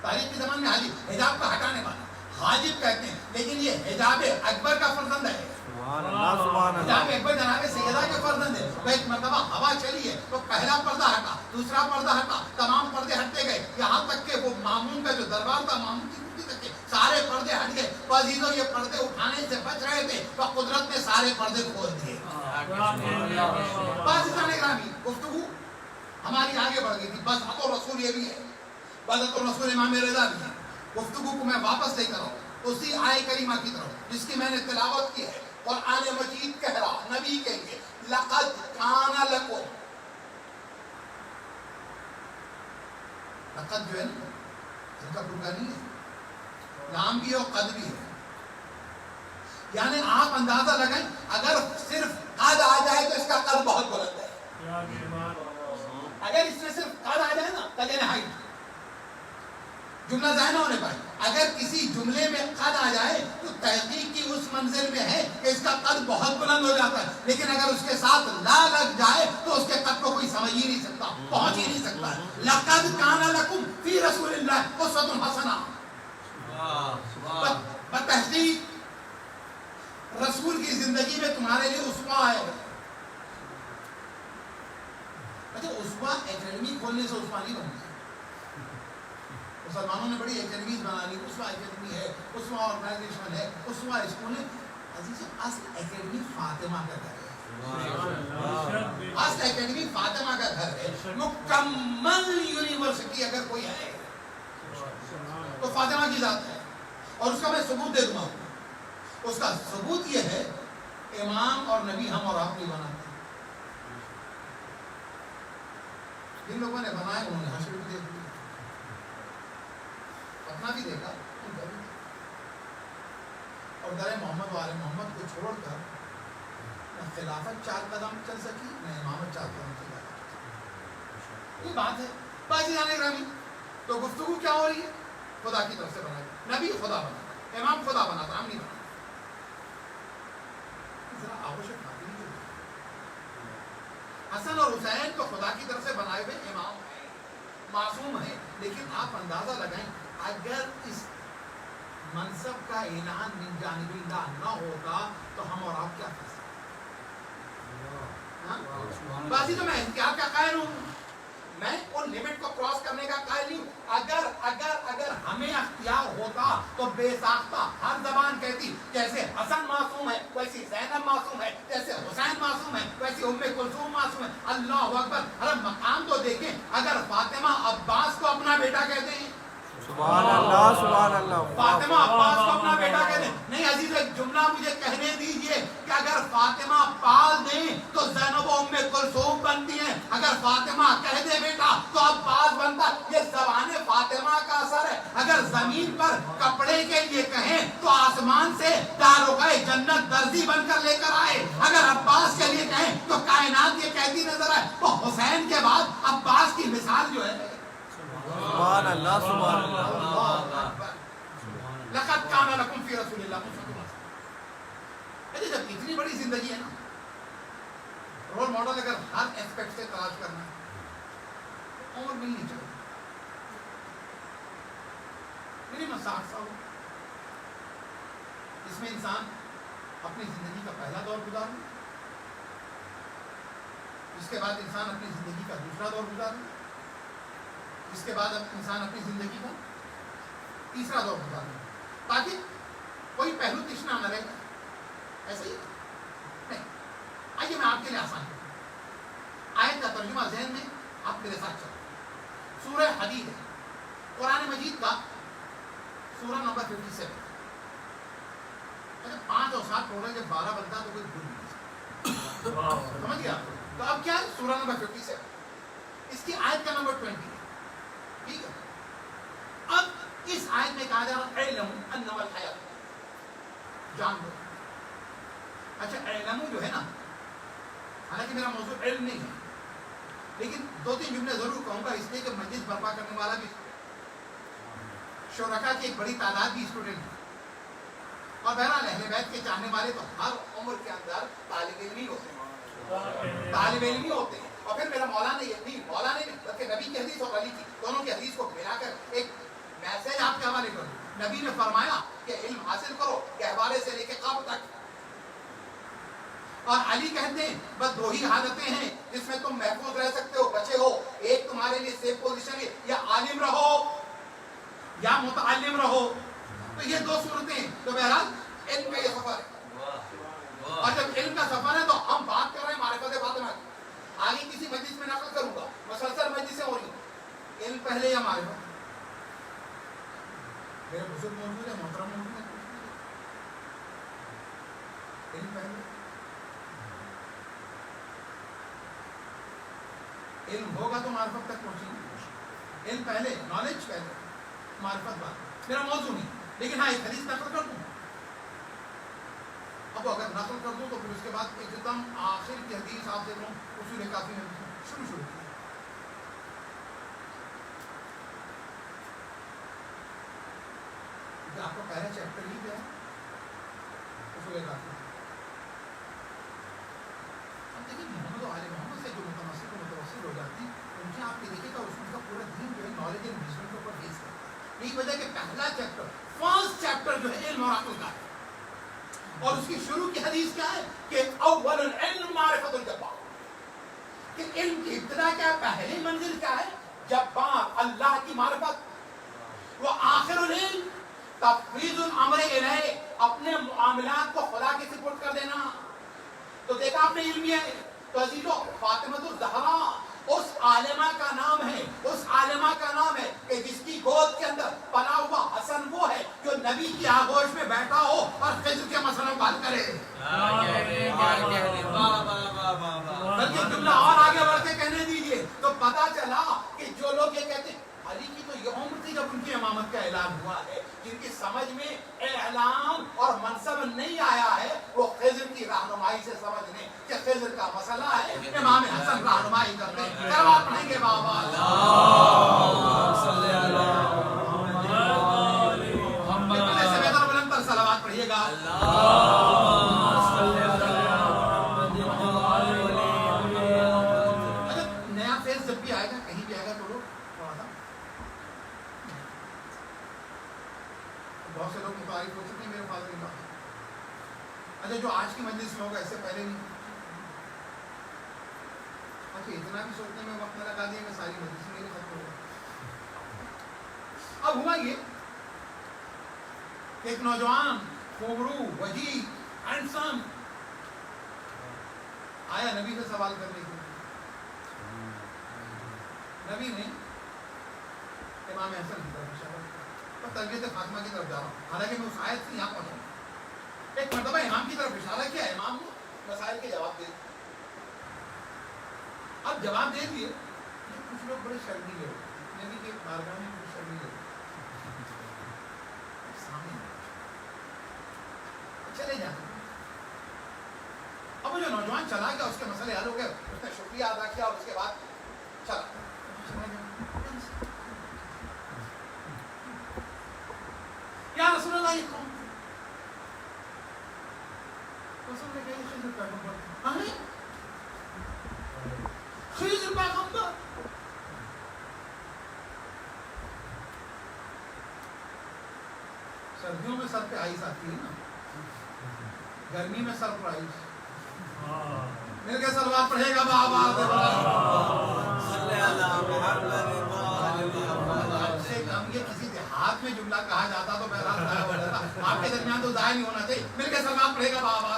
تاریخ کے زمان میں حجاب کا ہٹانے والا حاجب کہتے ہیں، لیکن یہ حجاب اکبر کا فرزند ہے، حجاب اکبر جناب سیدہ کے فرزند ہے۔ وہ ایک مرتبہ ہوا چلی ہے تو پہلا پردہ ہٹا، دوسرا پردہ ہٹا، تمام پردے ہٹتے گئے، یہاں تک کہ وہ مامون کا جو دربار تھا، مامون کی کرسی تک کے سارے پردے ہٹ گئے۔ عزیزوں یہ پردے اٹھانے سے بچ رہے تھے تو قدرت نے سارے پردے کھول دیے۔ بس گرامی گفتگو ہماری آگے بڑھ گئی تھی، بس اب رسول یہ بھی ہے، بدت الرسول امام رضا بھی ہے۔ گفتگو کو میں واپس لے کر آؤں اسی آئے کریمہ کی طرف جس کی میں نے تلاوت کی ہے۔ قرآن مجید کہہ رہا، نبی کہیں گے لقد کان لکم، لقد جو ہے نا ان کا پورا نہیں ہے، نام بھی اور قد بھی ہے، یعنی آپ اندازہ لگائیں اگر صرف قد آ جائے تو اس کا قد بہت بلند ہے، اگر اس میں صرف قد آ جائے نا قد یعنی ہائٹ، جملہ ظاہر نہ ہونے پائے، اگر کسی جملے میں قد آ جائے تو تحقیق کی اس منزل میں ہے کہ اس کا قد بہت بلند ہو جاتا ہے، لیکن اگر اس کے ساتھ لا لگ جائے تو اس کے قد کو کوئی سمجھ ہی نہیں سکتا، پہنچ ہی نہیں سکتا ہے۔ لقد کان لکم فی رسول اللہ اسوۃ حسنہ، بتحقیق رسول کی زندگی میں تمہارے لیے اسوہ ہے۔ اچھا اسوہ اکیڈمی کھولنے سے اسوہ نہیں بنتا، مسلمانوں نے بڑی اکیڈمیز بنا لی، اسوہ اکیڈمی ہے، اسوہ آرگنائزیشن ہے، اسوہ اسکول ہے۔ عزیز اصل اکیڈمی فاطمہ کا گھر ہے، اصل اکیڈمی فاطمہ کا گھر ہے، مکمل یونیورسٹی اگر کوئی ہے تو فاطمہ کی ذات ہے، اور اس کا میں ثبوت دے دوں گا۔ اس کا ثبوت یہ ہے امام اور نبی ہم اور آپ نہیں بناتے، جن لوگوں نے بنائے انہوں نے حشر بھی دے دیا، اپنا بھی دیکھا اور در محمد والے محمد کو چھوڑ کر نہ خلافت 4 قدم چل سکی نہ امامت 4 قدم چل سکی. یہ بات ہے باقی جانے گرامی. تو گفتگو کیا ہو رہی ہے؟ خدا کی طرف سے بنائی. نبی خدا بنا، امام خدا بنا تھا، ہم نہیں بنا. ذرا آغوش خاطر نہیں ہوئی. حسن اور حسین تو خدا کی طرف سے بنائے ہوئے امام ہیں، معصوم ہیں. لیکن آپ اندازہ لگائیں اگر اس منصب کا اعلان من جانب اللہ نہ ہوتا تو ہم اور آپ کیا کر سکتے؟ باقی تو میں احتیاط کا قائل ہوں، میں ان لمٹ کو کراس کرنے کا قائل نہیں ہوں. اگر ہمیں اختیار ہوتا تو بے ساختہ ہر زبان کہتی جیسے حسن معصوم ہے ویسی زینب معصوم ہے، جیسے حسین معصوم ہے ویسی ام کلثوم معصوم ہے. اللہ اکبر. ارے مقام تو دیکھیں، اگر فاطمہ عباس کو اپنا بیٹا کہتے ہیں، سبحان اللہ سبحان اللہ. فاطمہ عباس کو اپنا بیٹا کہتے ہیں. نہیں عزیز ایک جملہ مجھے کہنے دیجئے کہ اگر فاطمہ پال دیں تو زینب و ام کلثوم بنتی ہیں، اگر فاطمہ کہہ دے بیٹا تو عباس بنتا. یہ زبان فاطمہ کا اثر ہے. اگر زمین پر کپڑے کے لیے کہیں تو آسمان سے داروغہ جنت درزی بن کر لے کر آئے. اگر عباس کے لیے کہیں تو کائنات یہ کہتی نظر آئے. تو حسین کے بعد عباس کی مثال جو ہے سبحان اللہ سبحان اللہ. لقد کان لکم فی رسول اللہ اسوۃ حسنہ. جب اتنی بڑی زندگی ہے نا، رول ماڈل اگر ہر ایسپیکٹ سے تلاش کرنا ہے عمر ملنی چاہیے. میری 60 سال اس میں انسان اپنی زندگی کا پہلا دور گزار لے، اس کے بعد انسان اپنی زندگی کا دوسرا دور گزار لے، اس کے بعد انسان اپنی زندگی کا تیسرا دور گزار لے، تاکہ کوئی پہلو تشنا نہ رہے. ایسے ہی نہیں. آئیے میں آپ کے لیے آسان کروں. آیت کا ترجمہ ذہن میں آپ میرے ساتھ چلیں. سورہ حدید ہے، قرآن مجید کا سورہ نمبر 57. اچھا 5 اور 7 ٹوٹل جب 12 بنتا تو کوئی بھول نہیں سمجھ گیا. تو اب کیا ہے سورہ نمبر 57، اس کی آیت کا نمبر 20 ہے. ٹھیک ہے. اب اس آیت میں کہا جا رہا ہے علم انما الحیات، جان لو. اچھا علم جو ہے نا، حالانکہ میرا موضوع علم نہیں ہے، لیکن 2-3 جملے ضرور کہوں گا اس لیے کہ مجلس برپا کرنے والا بھی شرکا کی ایک بڑی تعداد بھی اسٹوڈنٹ ہے. اور بہرحال اہل بیت کے چاہنے والے تو ہر عمر کے اندر طالب علم ہی ہوتے ہیں، طالب علم ہی ہوتے ہیں. اور پھر میرا مولانا نہیں بلکہ نبی کی حدیث اور علی کی دونوں کی حدیث کو ملا کر ایک میسج آپ کے حوالے کروں. نبی نے فرمایا کہ علم حاصل کرو گہوارے سے لے کے قبر تک. اور علی کہتے ہیں بس 2 ہی حالتیں ہیں جس میں تم محفوظ رہ سکتے ہو، بچے ہو. ایک تمہارے لیے سیف پوزیشن ہے، یا عالم رہو یا متعلم رہو. تو یہ 2 صورتیں. تو بہرحال علم کا یہ سفر ہے، اور جب علم کا سفر ہے تو ہم بات کر رہے ہیں معرفت فاطمہ کی. آگے کسی مجلس میں نقل کروں گا، مسلسل مجلسیں ہو رہی ہیں. علم پہلے یا معرفت؟ میرے بزرگ موجود ہے، محترم موجود ہے. علم پہلے، علم ہوگا تو معرفت تک پہنچیں گے. علم پہلے، نالج پہلے، معرفت بعد. میرا موضوع نہیں، لیکن ہاں ایک حدیث نقل کر دوں. اب اگر نقل کر دوں تو پھر اس کے بعد ایک دم آخر کی حدیث آپ سے لوں اصول کافی میں شروع کیا. آپ کو پہلا چیپٹر ہی کیا ہے اصول کافی. اب دیکھیے محمد و آل محمد سے جو متوسل ہو جاتی ان کی آپ کے دیکھیے گا اس کا پورا دین جو ہے نالج اینڈ وزڈم کے اوپر بیس کرتا ہے. یہی وجہ کہ پہلا چیپٹر، فرسٹ چیپٹر جو ہے علم اور عقل کا ہے. اور اس کی شروع کی حدیث کیا ہے کہ اول العلم معرفت الجبار، کہ علم کی ابتدا کیا ہے، پہلی منزل کیا ہے، جبار اللہ کی معرفت. وہ آخر العلم تفویض الامر الیہ، اپنے معاملات کو خدا کے سپرد کر دینا. تو دیکھا آپ نے علم ہے. تو عزیزو فاطمہ الزہرا اس عالمہ کا نام ہے، اس عالمہ کا نام ہے کہ جس کی گود کے اندر پلا ہوا حسن وہ ہے جو نبی کی آغوش میں بیٹھا ہو اور خضر کے مسئلوں کو حل کرے. بلکہ جملہ اور آگے بڑھ کے کہنے دیجئے تو پتا چلا کہ جو لوگ یہ کہتے ہیں علی کی تو یہ عمر تھی جب ان کی امامت کا اعلان ہوا ہے، جن کی سمجھ میں اعلان اور منصب نہیں آیا ہے وہ خضر کی رہنمائی سے سمجھ لیں. مسئلہ ہے امام حسن رہنمائی کرتے ہیں. کلمات پڑھیں گے بابا کتنے سے بہتر بلند تر صلوات پڑھیے گا. اچھا نیا فیض جب بھی آئے گا کہیں بھی آئے گا تو لوگ تھوڑا سا بہت سے لوگ متعارف ہو چکے ہیں میرے فادر ان کا. اچھا جو آج کی مجلس میں ہوگا اس سے پہلے نہیں. اچھا اتنا بھی سوچنے میں وقت نہ لگا دیا کہ ساری مجلس میری ختم ہوگا. اب ہوا یہ کہ ایک نوجوان خوبرو وجیح ہینڈسم آیا نبی سے سوال کرنے کے لیے. نبی نے امام حسن کی طرف اشارہ کیا اور تربیت فاطمہ کی طرف جا رہا ہوں. حالانکہ میں اس آیت سے یہاں پہنچا ہوں. ایک مرتبہ امام کی طرف اشارہ کیا. امام نے مسائل کے جواب دے دیے. اب جواب دے دیے کچھ لوگ بڑے شرمیلے ہو نبی کے بارگاہ میں کچھ شرمیلے ہو سامنے چلے جاتے. اب وہ جو نوجوان چلا گیا اس کے مسئلے حل ہو گئے. اس نے شکریہ ادا کیا اور اس کے بعد چلا. یا رسول اللہ یہ کون؟ رسول نے کہا خضر پیغمبر. خضر پیغمبر سردیوں میں سر پہ آئس آتی ہے نا, گرمی میں سرپرائز. میرے کے سلوات پڑھے گا بابا. ہم یہ کسی دیہات میں جملہ کہا جاتا تو بہرحال ضائع ہو جاتا. آپ کے درمیان تو ضائع نہیں ہونا چاہیے. میرے کے سلوات پڑھے گا بابا.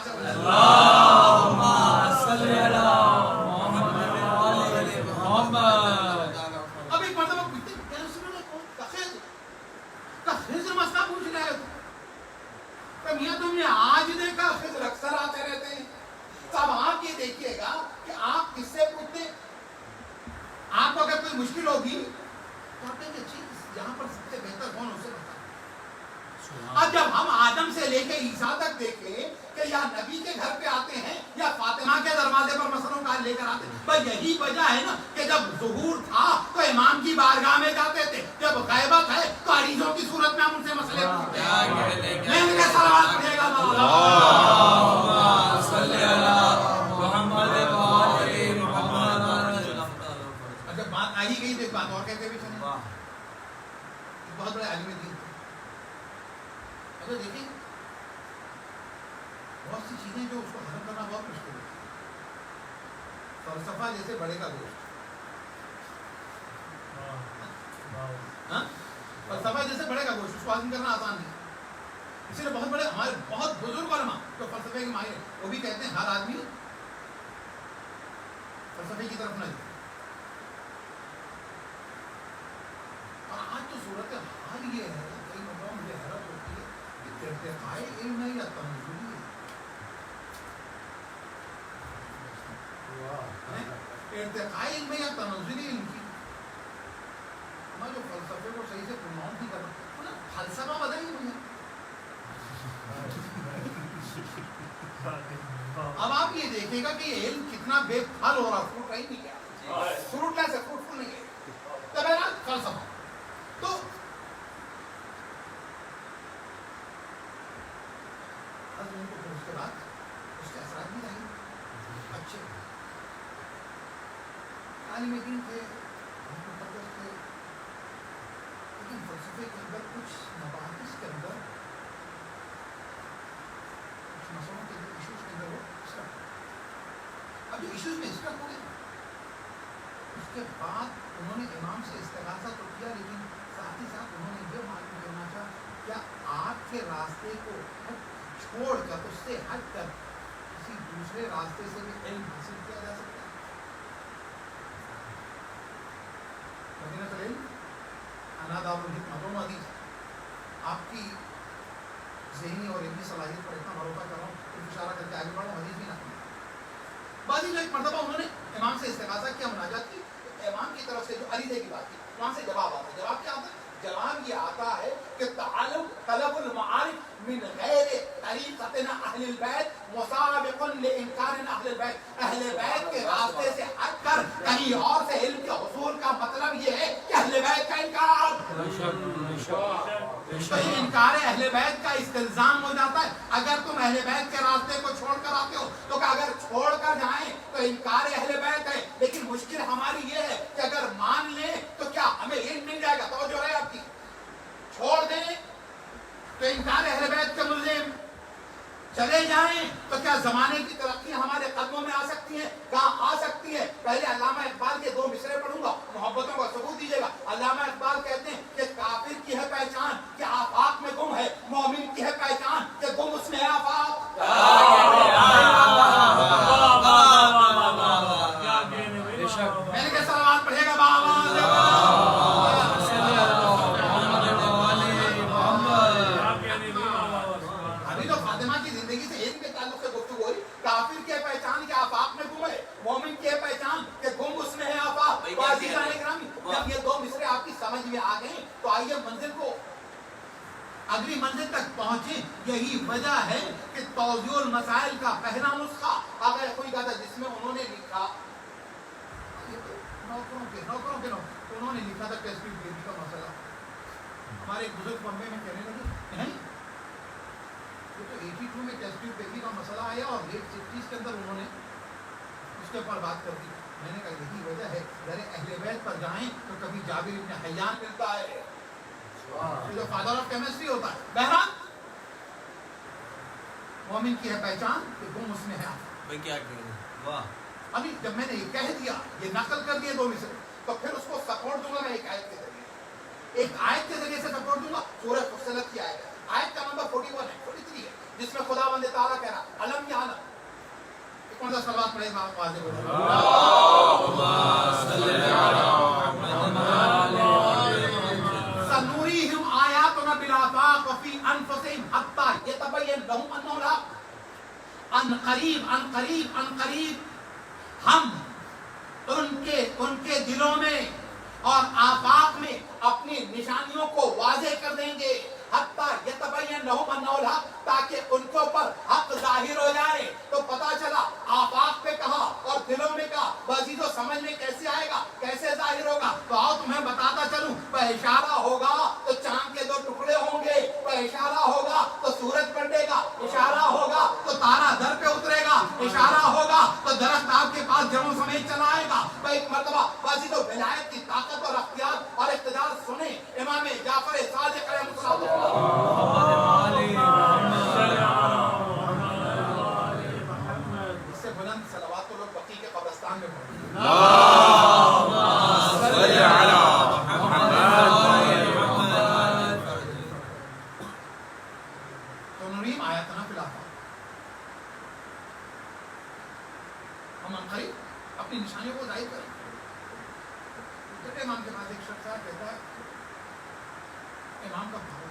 اب ایک مرتبہ پوچھتے کیا رسول اللہ کون کا خضر مسئلہ پوچھ رہے ہو کہ میاں تم نے آج دیکھا خضر اکثر آتے رہتے ہیں. تب آپ یہ دیکھیے گا کہ آپ کس سے پوچھتے. آپ کو اگر کوئی مشکل ہوگی تو آپ کہیں گے اچھی یہاں پر سب سے بہتر کون اسے بتا. اب جب ہم آدم سے لے کے عیسیٰ تک دیکھیں کہ یا نبی کے گھر پہ آتے ہیں یا فاطمہ کے دروازے پر مسئلوں کا لے کر آتے ہیں, بس یہی وجہ ہے نا کہ جب ظہور تھا تو امام کی بارگاہ میں جاتے تھے. جب غیبت ہے تو عریضوں کی صورت میں ہم ان سے مسئلے پوچھتے ہیں. میں ان کے سلوات پڑھے گا جب بات آ ہی گئی تو ایک بات اور کہتے بھی چلیں. بہت بڑے عالم دین تھے. اچھا دیکھیں بہت سی چیزیں جو اس کو ہضم کرنا بہت مشکل ہے. فلسفہ جیسے بڑے کا گوشت. فلسفہ جیسے بڑے کا گوشت اس کو ہضم کرنا آسان نہیں. اسی لیے بہت بڑے ہمارے بہت بزرگ علماء جو فلسفے کے ماہر ہیں وہ بھی کہتے ہیں ہر آدمی فلسفے کی طرف نہ جائے. اور آج تو صورت حال یہ ہے کئی مرتبہ مجھے حیرت ہوتی ہے کہ ارتقاء علم ہے یا تنزلی ہے. ارتقاء علم یا تنزلی علم کی ہمارے جو فلسفے کو صحیح سے پروناؤنس نہیں کر رہا فلسفہ بدل ہی نہیں. اب آپ یہ دیکھیں گا کہ یہ علم کتنا بے پھل ہو رہا. فروٹ نہیں کیا فروٹ لیس ہے, فروٹفل نہیں ہے. تب ہے نا فلسفہ. تو اس کے بعد اس کے اثرات بھی رہیں اچھے عالم دین تھے, مقدس تھے, لیکن فلسفے کے اندر کچھ مباحث کے اندر کچھ مسئلوں کے اندر ایشوز کے اندر وہ اسٹک. اب جو ایشوز میں اسٹک ہو گئے اس کے بعد انہوں نے امام سے استغاثہ تو کیا, لیکن ساتھ ہی ساتھ انہوں نے یہ معلوم کرنا چاہا کیا آپ کے راستے کو چھوڑ کر اس سے ہٹ کر کسی دوسرے راستے سے بھی علم حاصل کیا جا سکتا ہے. مدینہ العلم انا دار الحکمت و حدیث. آپ کی ذہنی اور علمی صلاحیت پر اتنا بھروسہ کر رہا ہوں کہ اشارہ کر کے آگے بڑھا. حدیث بھی نہ کریں. بعض جو ایک مرتبہ انہوں نے امام سے استغاثہ کیا, مناجات کی. امام کی طرف سے جو عریضے کی بات کی وہاں سے جواب آتا ہے. جواب کیا آتا ہے؟ جواب یہ آتا ہے کہ طلب المعارف من غیر طریقتنا اہل البیت مسابق لانکار اہل بیت، اہل بیت کے راستے سے ہٹ کر کہیں اور سے علم کے حصول کا مطلب یہ ہے کہ اہل بیت کا انکار، تو یہ انکار اہل بیت کا استلزام ہو جاتا ہے۔ اگر تم اہل بیت کے راستے کو چھوڑ کر آتے ہو تو کہ اگر چھوڑ کر جائیں تو انکار اہل بیت ہے، لیکن مشکل ہماری یہ ہے کہ اگر مان لیں تو کیا ہمیں علم مل جائے گا؟ توجہ رہے آپ کی، چھوڑ دیں تو انکار اہل بیت کے ملزم، چلے جائیں تو کیا زمانے کی ترقی ہمارے قدموں میں آ سکتی ہے؟ کہاں آ سکتی ہے؟ پہلے علامہ اقبال کے 2 مصرے پڑھوں گا، محبتوں کا ثبوت دیجیے گا۔ علامہ اقبال کہتے ہیں کہ کافر کی ہے پہچان کہ آفاق میں گم ہے، مومن کی ہے پہچان کہ گم اس میں ہے آفاق۔ میں نے کہا سلوات پڑھے گا ابھی تو فاطمہ کی زندگی سے علم کے تعلق سے گفتگو ہوئی۔ کافر کی ہے پہچان کہ آفاق میں گم ہے، مومن کی ہے پہچان کہ گم اس میں ہے آفاق۔ تو عزیزان اکرامی، جب یہ 2 مصرے آپ کی سمجھ میں آ گئے تو آئیے منزل کو اگلی منزل تک پہنچے۔ یہی وجہ ہے کہ توضیح المسائل کا پہلا نسخہ آقا کوئی کہا تھا جس میں انہوں نے لکھا، نوکروں کے انہوں نے لکھا تھا ٹیسٹ ٹیوب بیبی کا مسئلہ۔ ہمارے ایک بزرگ بمبے میں کہنے لگے یہ تو 82 میں ٹیسٹ ٹیوب بیبی کا مسئلہ آیا اور لیٹ 60s کے اندر انہوں نے اس کے اوپر بات کر دی۔ میں نے کہا یہی وجہ ہے، ذرا اہل بیت پر جائیں تو کبھی جابر ابن حیان ملتا ہے جو فادر آف کیمسٹری ہوتا ہے۔ بہرحال مومن کی ہے پہچان کہ گم اس میں ہے آفاق۔ کیا کہیں واہ، ابھی جب میں نے یہ کہہ دیا، یہ نقل کر دیے 2 مصرے، تو پھر اس کو سپورٹ دوں گا میں ایک آیت کے ذریعے، ایک آیت کے ذریعے سے سپورٹ دوں گا۔ سورہ فصلت کی آیت کا نمبر 41 ہے، 43 ہے، جس میں خداوند تعالیٰ کہہ رہا علم یعلم، ایک مرتبہ صلوات پڑھے گا واضح ہو جائے سنوریہم آیاتنا بالآفاق وفی انفسہم حتی یتبین لہم انہ الحق۔ ان قریب ہم ان کے دلوں میں اور آفاق میں اپنی نشانیوں کو واضح کر دیں گے، حتی یتبین لہم انہ الحق، تاکہ ان کے اوپر حق ظاہر ہو جائے۔ تو پتا چلا آفاق پہ کہا اور دلوں میں کہا، بازی تو سمجھ میں کیسے آئے گا، کیسے ظاہر ہوگا؟ تو آؤ تمہیں بتاتا چلوں، اشارہ ہوگا تو چاند کے 2 ٹکڑے ہوں گے، اشارہ ہوگا تو سورج پلٹے گا، اشارہ ہوگا تو تارا در پہ اترے گا، اشارہ ہوگا تو درخت آپ کے پاس جڑوں سمیت چلا آئے گا۔ ایک مرتبہ بازی تو ولایت کی طاقت اور اختیار اور اقتدار سنیں امام جعفر صادق علیہ السلام۔ اس سے بلند صلوات تو لوگ بقی کے قبرستان میں پڑھتے ہیں۔ تو نریم آیاتنا فی الآفاق، ہم عنقریب اپنی نشانیوں کو ظاہر کریں۔ جب امام کے پاس ایک شخص آیا کہتا ہے امام کا بھائی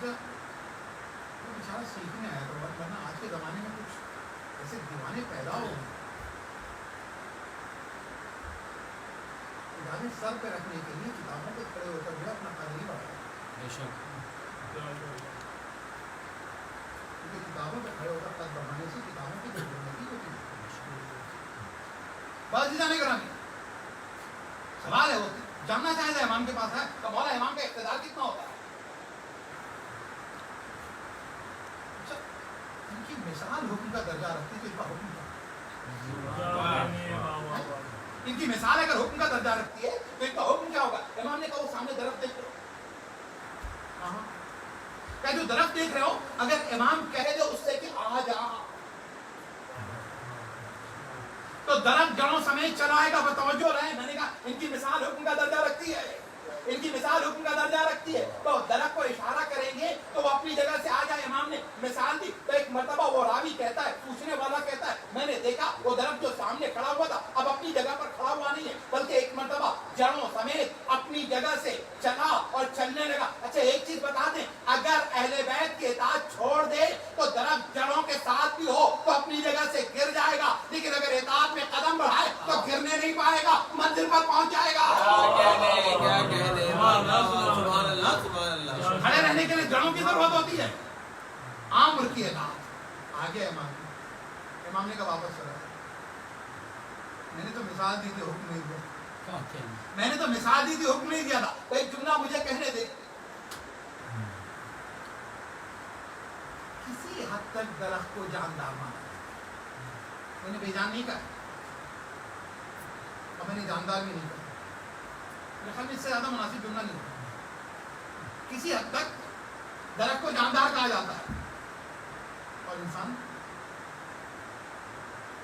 وہ بیچارہ سیکھنے آیا تھا، ورنہ آج کے زمانے میں کچھ ایسے دیوانے پیدا ہو گئے کتابیں سر پہ رکھنے کے لیے کتابوں پہ کھڑے ہو کر جو اپنا قدر ہی بڑھایا، کیونکہ کتابوں پہ کھڑے ہو کر قد بڑھانے سے کتابوں کی ضرورت ہوتی ہے۔ بس جانے گرامی سوال ہے، وہ جاننا چاہے تھا امام کے پاس ہے تو مولا امام کا اقتدار کتنا ہوتا ہے؟ اچھا ان کی مثال حکم کا درجہ رکھتی تو ان کا حکم کیا؟ ان کی مثال اگر حکم کا درجہ رکھتی ہے تو ان کا حکم کیا ہوگا؟ امام نے کہا وہ سامنے درخت دیکھ رہے ہو، کہ جو درخت دیکھ رہے ہو اگر امام کہہ دے اس سے کہ آ جا تو درخت جڑوں سمیت چلائے گا۔ بتوجہ رہے، میں نے کہا ان کی مثال حکم کا درجہ رکھتی ہے، ان کی مثال حکم کا درجہ رکھتی ہے۔ تو درخت کو اشارہ کریں گے تو وہ اپنی جگہ سے آ جائے۔ امام نے مثال دی تو ایک مرتبہ وہ راوی کہتا ہے، پوچھنے والا کہتا ہے میں نے دیکھا وہ درخت جو سامنے کھڑا ہوا تھا اب اپنی جگہ پر کھڑا ہوا نہیں ہے بلکہ ایک مرتبہ جڑوں سمیت اپنی جگہ سے چلا اور چلنے لگا۔ اچھا ایک چیز بتا دیں، اگر اہل بیت کی اطاعت چھوڑ دے تو درخت جڑوں کے ساتھ بھی ہو تو اپنی جگہ سے گر جائے گا، لیکن اگر اطاعت میں قدم بڑھائے تو گرنے نہیں پائے گا، منزل پر پہنچ جائے گا۔ کھڑے رہنے کے لیے جڑوں امام نے کہا واپس چلا جائے. میں نے تو مثال دی تھی, حکم نہیں دیا. میں نے تو مثال دی تھی, حکم نہیں دیا تھا. تو ایک جملہ مجھے کہنے دے. کسی حد تک درخت کو جاندار مانا, میں نے بے جان نہیں کہا, اور میں نے جاندار بھی نہیں کہا. میرے خیال میں اس سے زیادہ مناسب جملہ نہیں ہوتا. کسی حد تک درخت کو جاندار کہا جاتا ہے, اور انسان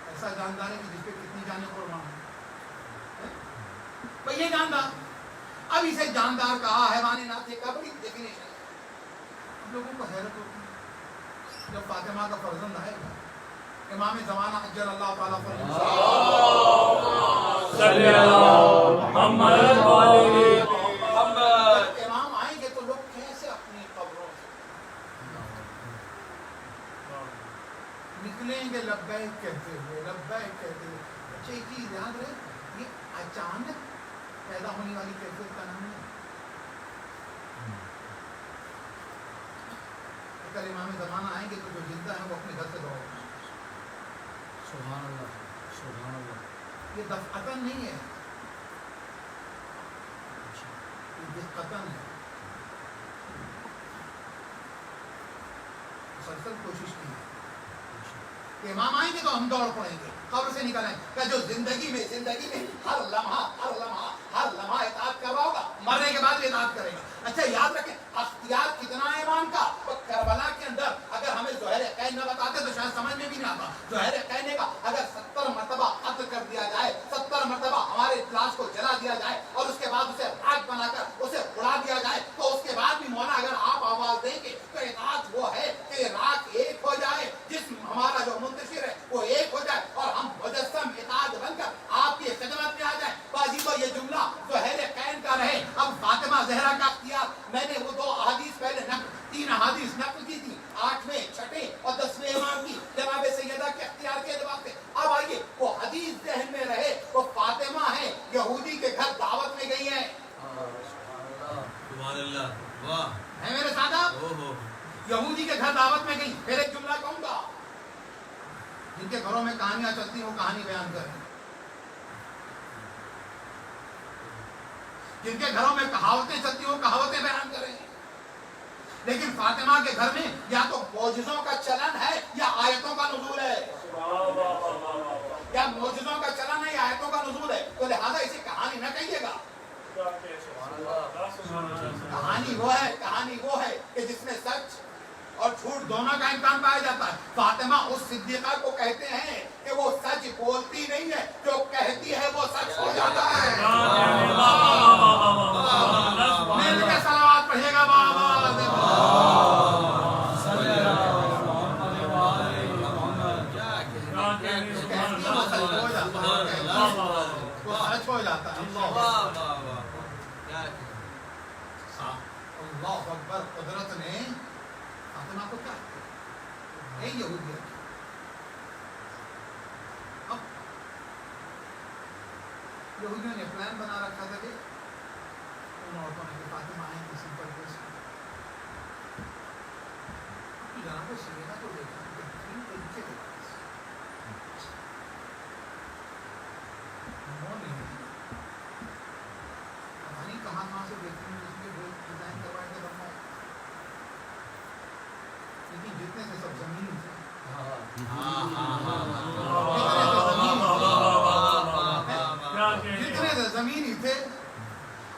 ایسا جاندار ہے کہ جس پہ کتنی جانیں قربان ہیں. بھئی یہ جاندار, اب اسے جاندار کہا, حیوان ناطق کا بڑی ڈیفینیشن ہے. ہم لوگوں کو حیرت ہوتی ہے جب فاطمہ کا فرزند آئے گا, امام زمانہ اجل اللہ تعالیٰ صلی اللہ محمد علیہ محمد. امام آئیں گے تو لوگ کیسے اپنی قبروں سے نکلیں گے لبیک کہتے ہوئے, لبیک کہتے ہوئے. اچھا ایک چیز یاد رہے, یہ اچانک پیدا ہونے والی کیفیت کا نام ہے. اگر امام زمانہ آئیں گے تو جو زندہ ہیں وہ اپنے گھر سے دوڑ. سبحان اللہ, سبحان اللہ. یہ دفعتاً نہیں ہے, یہ دقتاً ہے. مسلسل کوشش کی ہے کہ امام آئیں گے تو ہم دوڑ پڑیں گے, قبر سے نکل آئیں کہ جو زندگی میں ہر لمحہ اطاعت کر رہا ہوگا, مرنے کے بعد بھی اطاعت کرے گا. اچھا یاد رکھیں اختیار کتنا ہے امام کا. کربلا کے اندر اگر ہمیں زہر قین نہ بتاتے تو شاید سمجھ میں بھی نہ آتا. زہر قین کا اگر 70 مرتبہ قتل کر دیا جائے, 70 مرتبہ ہمارے لاش کو جلا دیا جائے, اور اس کے بعد اسے راکھ بنا کر اسے اڑا دیا جائے, تو اس کے بعد بھی مولا اگر آپ آواز دیں گے تو اطاعت وہ ہے کہ راکھ ایک ہو جائے, جسم ہمارا جو منتشر ہے وہ ایک ہو جائے, اور ہم مجسم اطاعت بن کر آپ کی خدمت میں آ جائیں. بازی تو یہ جملہ زہر قین کا رہے. اب فاطمہ زہرا کا اختیار, میں نے وہ 2 احادیث پہلے 3 احادیث نقل کی تھی, 8ویں 6ٹھے اور 10ویں امام کی جناب سیدہ کے اختیار کے اعتبار سے. اب آئیے وہ حدیث ذہن میں رہے, وہ فاطمہ ہے یہودی کے گھر دعوت میں گئی ہیں. سبحان اللہ, واہ ہے میرے ساتھ آپ, یہودی کے گھر دعوت میں گئی. پھر ایک جملہ کہوں گا, جن کے گھروں میں کہانیاں چلتی ہیں وہ کہانی بیان کر رہے ہیں, جن کے گھروں میں کہاوتیں چلتی ہیں وہ کہاوتیں بیان کر رہے ہیں. لیکن فاطمہ کے گھر میں یا تو معجزوں کا چلن ہے یا آیتوں کا نزول ہے, یا معجزوں کا چلن ہے یا آیتوں کا نزول ہے. تو لہذا اسے کہانی نہ کہیے گا. کہانی وہ ہے کہ جس میں سچ اور جھوٹ دونوں کا امکان پایا جاتا ہے. فاطمہ اس صدیقہ کو کہتے ہیں کہ وہ سچ بولتی نہیں ہے, جو کہتی ہے وہ سچ ہو جاتا ہے. مل کے صلوات پڑھیے گا بابا. سچ ہو جاتا ہے. اللہ اکبر. قدرت نے فاطمہ کو کیا اے یہودیت, اب یہودیوں نے پلان بنا رکھا تھا کہ ان عورتوں نے کہ فاطمہ آئیں کسی پر جناب سیدہ کو دیکھا بہترین طریقے سے کہاں سے دیکھتے ہیں جس کے ڈیزائن کروائے تھے بنائے, لیکن جتنے سے سب زمین تھے, جتنے سے زمینی تھے.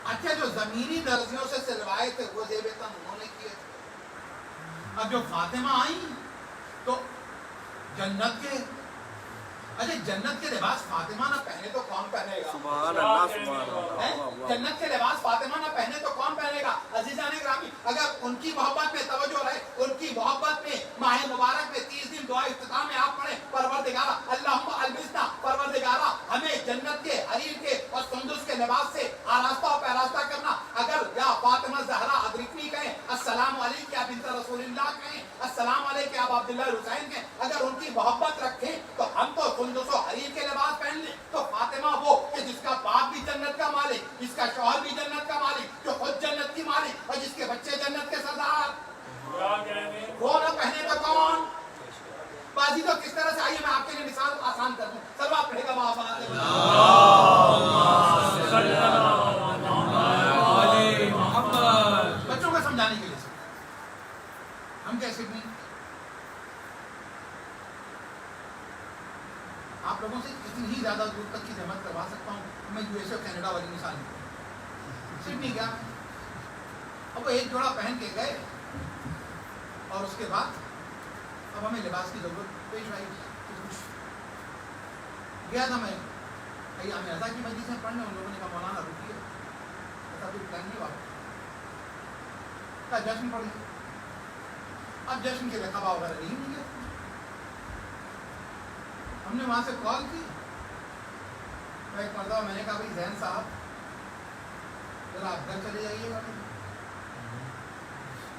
اچھا جو زمینی درزیوں سے سلوائے تھے وہ زیب تن انہوں نے کیے تھے. اب جو فاطمہ آئی تو جنت کے, اچھا جنت کے لباس فاطمہ نہ پہنے تو کون پہنے گا؟ سبحان اللہ, سبحان اللہ. جنت کے لباس فاطمہ نہ پہنے تو کون پہنے گا؟ عزیزان گرامی, اگر ان کی محبت میں توجہ رہے, ان کی محبت میں ماہ مبارک میں 30 دن دعا افتتاح میں آپ پڑھیں, پروردگارا اللہم البسنا, پروردگارا ہمیں جنت کے حریر کے اور سندس کے لباس سے آراستہ اور پیراستہ کرنا. اگر یا فاطمہ زہرا ادرکنی کہیں, السلام علیک یا بنت رسول اللہ کہیں, السلام علیک یا عبداللہ حسین کہیں, اگر ان کی محبت رکھیں تو ہم تو سندس و حریر کے لباس پہن لیں. تو فاطمہ وہ کہ جس کا باپ بھی جنت کا مالک, جس کا شوہر بھی جنت کا مالک, جو خود جنت کی مالک, اور جس کے بچے جنت کے سردار, وہ نہ پہنے تو کون؟ بازی تو کس طرح سے, آئیے میں آپ کے لیے آپ لوگوں سے اتنی ہی زیادہ دور تک کی جمع کروا سکتا ہوں. میں USA اور کینیڈا والی مثال نہیں سڈنی گیا, اب وہ ایک جوڑا پہن کے گئے اور اس کے بعد اب ہمیں لباس کی ضرورت پیش آئی. گیا تھا میں ایام اعضا کی مجلس میں پڑھنے, ان لوگوں نے کہا مولانا رکیے, ایسا کوئی پلان نہیں واپس کا جشن پڑھ لیا. اب جشن کے رقبہ وغیرہ نہیں مل گیا. ہم نے وہاں سے کال کی, میں ایک مرتبہ میں نے کہا بھائی زین صاحب ذرا آپ گھر چلے جائیے گا,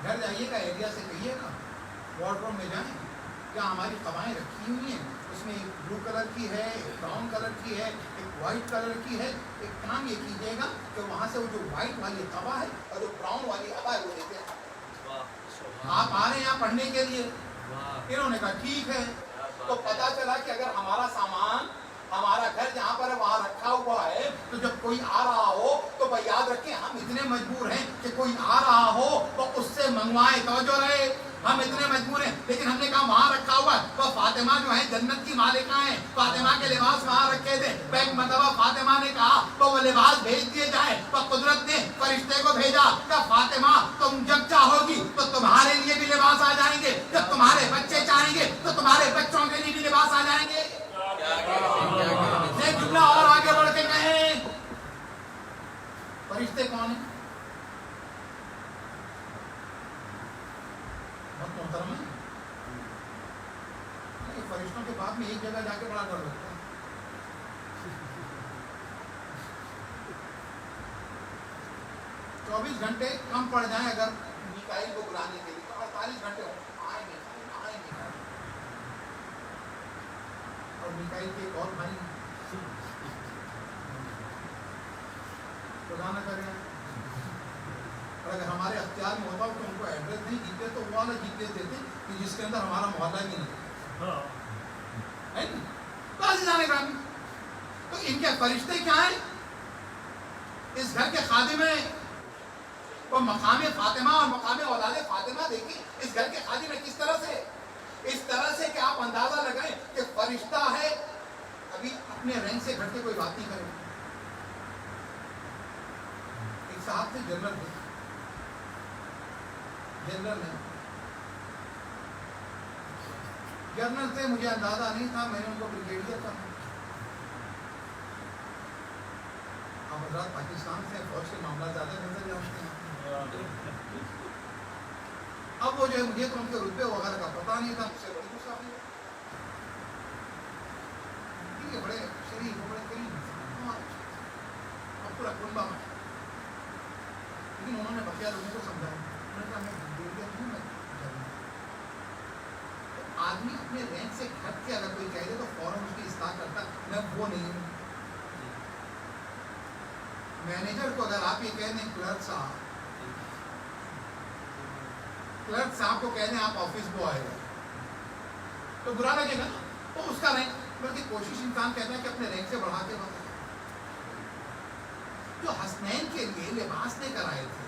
گھر جائیے گا, ایریا سے کہیے گا وارڈ روم میں جائیں, کیا ہماری قبائیں رکھی ہوئی ہیں, اس میں ایک بلو کلر کی ہے, ایک براؤن کلر کی ہے, ایک وائٹ کلر کی ہے. ایک کام یہ کیجیے گا کہ وہاں سے وہ جو وائٹ والی قبا ہے اور جو براؤن والی ابا ہے وہ لیتے ہیں. آپ آ رہے ہیں یہاں پڑھنے کے لیے. انہوں نے کہا ٹھیک ہے. تو پتا چلا کہ اگر ہمارا سامان ہمارا گھر جہاں پر ہے وہاں رکھا ہوا ہے, تو جب کوئی آ رہا ہو تو بھائی یاد رکھیں ہم اتنے مجبور ہیں کہ کوئی آ رہا ہو تو اس سے منگوائے. توجہ رہے, ہم اتنے مجبور ہیں. لیکن ہم نے کہا وہاں رکھا ہوا ہے, تو فاطمہ جو ہے جنت کی مالکہ ہیں, فاطمہ کے لباس وہاں رکھے تھے. ایک مرتبہ فاطمہ نے کہا تو وہ لباس بھیج دیے جائے, تو قدرت نے فرشتے کو بھیجا کہ فاطمہ تم جب چاہو گی تو تمہارے لیے بھی لباس آ جائیں گے, جب تمہارے بچے چاہیں گے تو تمہارے بچوں کے لیے بھی لباس آ جائیں گے. ایک جملہ اور آگے بڑھ کے کہیں, فرشتے کون ہیں؟ بہت محترم ہے. فرشتوں کے بعد میں ایک جگہ جا کے بڑا ڈر لگتا ہے. 24 گھنٹے کم پڑ جائیں اگر میکائیل کو بلانے کے لیے, تو 48 گھنٹے آئیں گے. اور میکائیل کے ایک اور بھائی خدا نہ کرے, اور اگر ہمارے اختیار میں ہوتا تو ان کو ایڈریس نہیں جیتے تو وہ والا جی پی ایس دیتے کہ جس کے اندر ہمارا محلہ بھی نہیں ہے. تو ان کے فرشتے کیا ہیں؟ اس گھر کے خادم ہیں. وہ مقام فاطمہ اور مقام اولاد فاطمہ دیکھیں اس گھر کے خادم ہیں کس طرح سے, اس طرح سے کہ آپ اندازہ لگائیں کہ فرشتہ ہے, ابھی اپنے رینک سے گھٹ کے کوئی بات نہیں کرے. ایک صاحب تھے جنرل ہے, جنرل سے مجھے اندازہ نہیں تھا, میں نے ان کو بریگیڈیئر کہا. آپ حضرات پاکستان سے فوج کے معاملات زیادہ نظر جانتے ہیں. اب وہ جو ہے مجھے تو ان کے رتبے وغیرہ کا پتہ نہیں تھا, مجھ سے بڑی مسافر ہے, بڑے شریف بڑے قریب اب پورا کنبہ میں. لیکن انہوں نے بقیہ لوگوں کو سمجھایا, انہوں نے کہا میں بریگیڈیئر ہوں, میں آدمی اپنے رینک سے گھٹ کے اگر کوئی کہہ دے تو فوراً اس کی اصلاح کرتا, میں وہ نہیں ہوں. مینیجر کو اگر آپ یہ کہہ دیں کلرک صاحب کو کہہ دیں آپ آفس بوائے گا تو برا لگے گا نا, تو اس کا رینک, بلکہ کوشش انسان کہتا ہے کہ اپنے رینک سے بڑھا کے بڑھا. جو حسنین کے لیے لباس لے کر آئے تھے,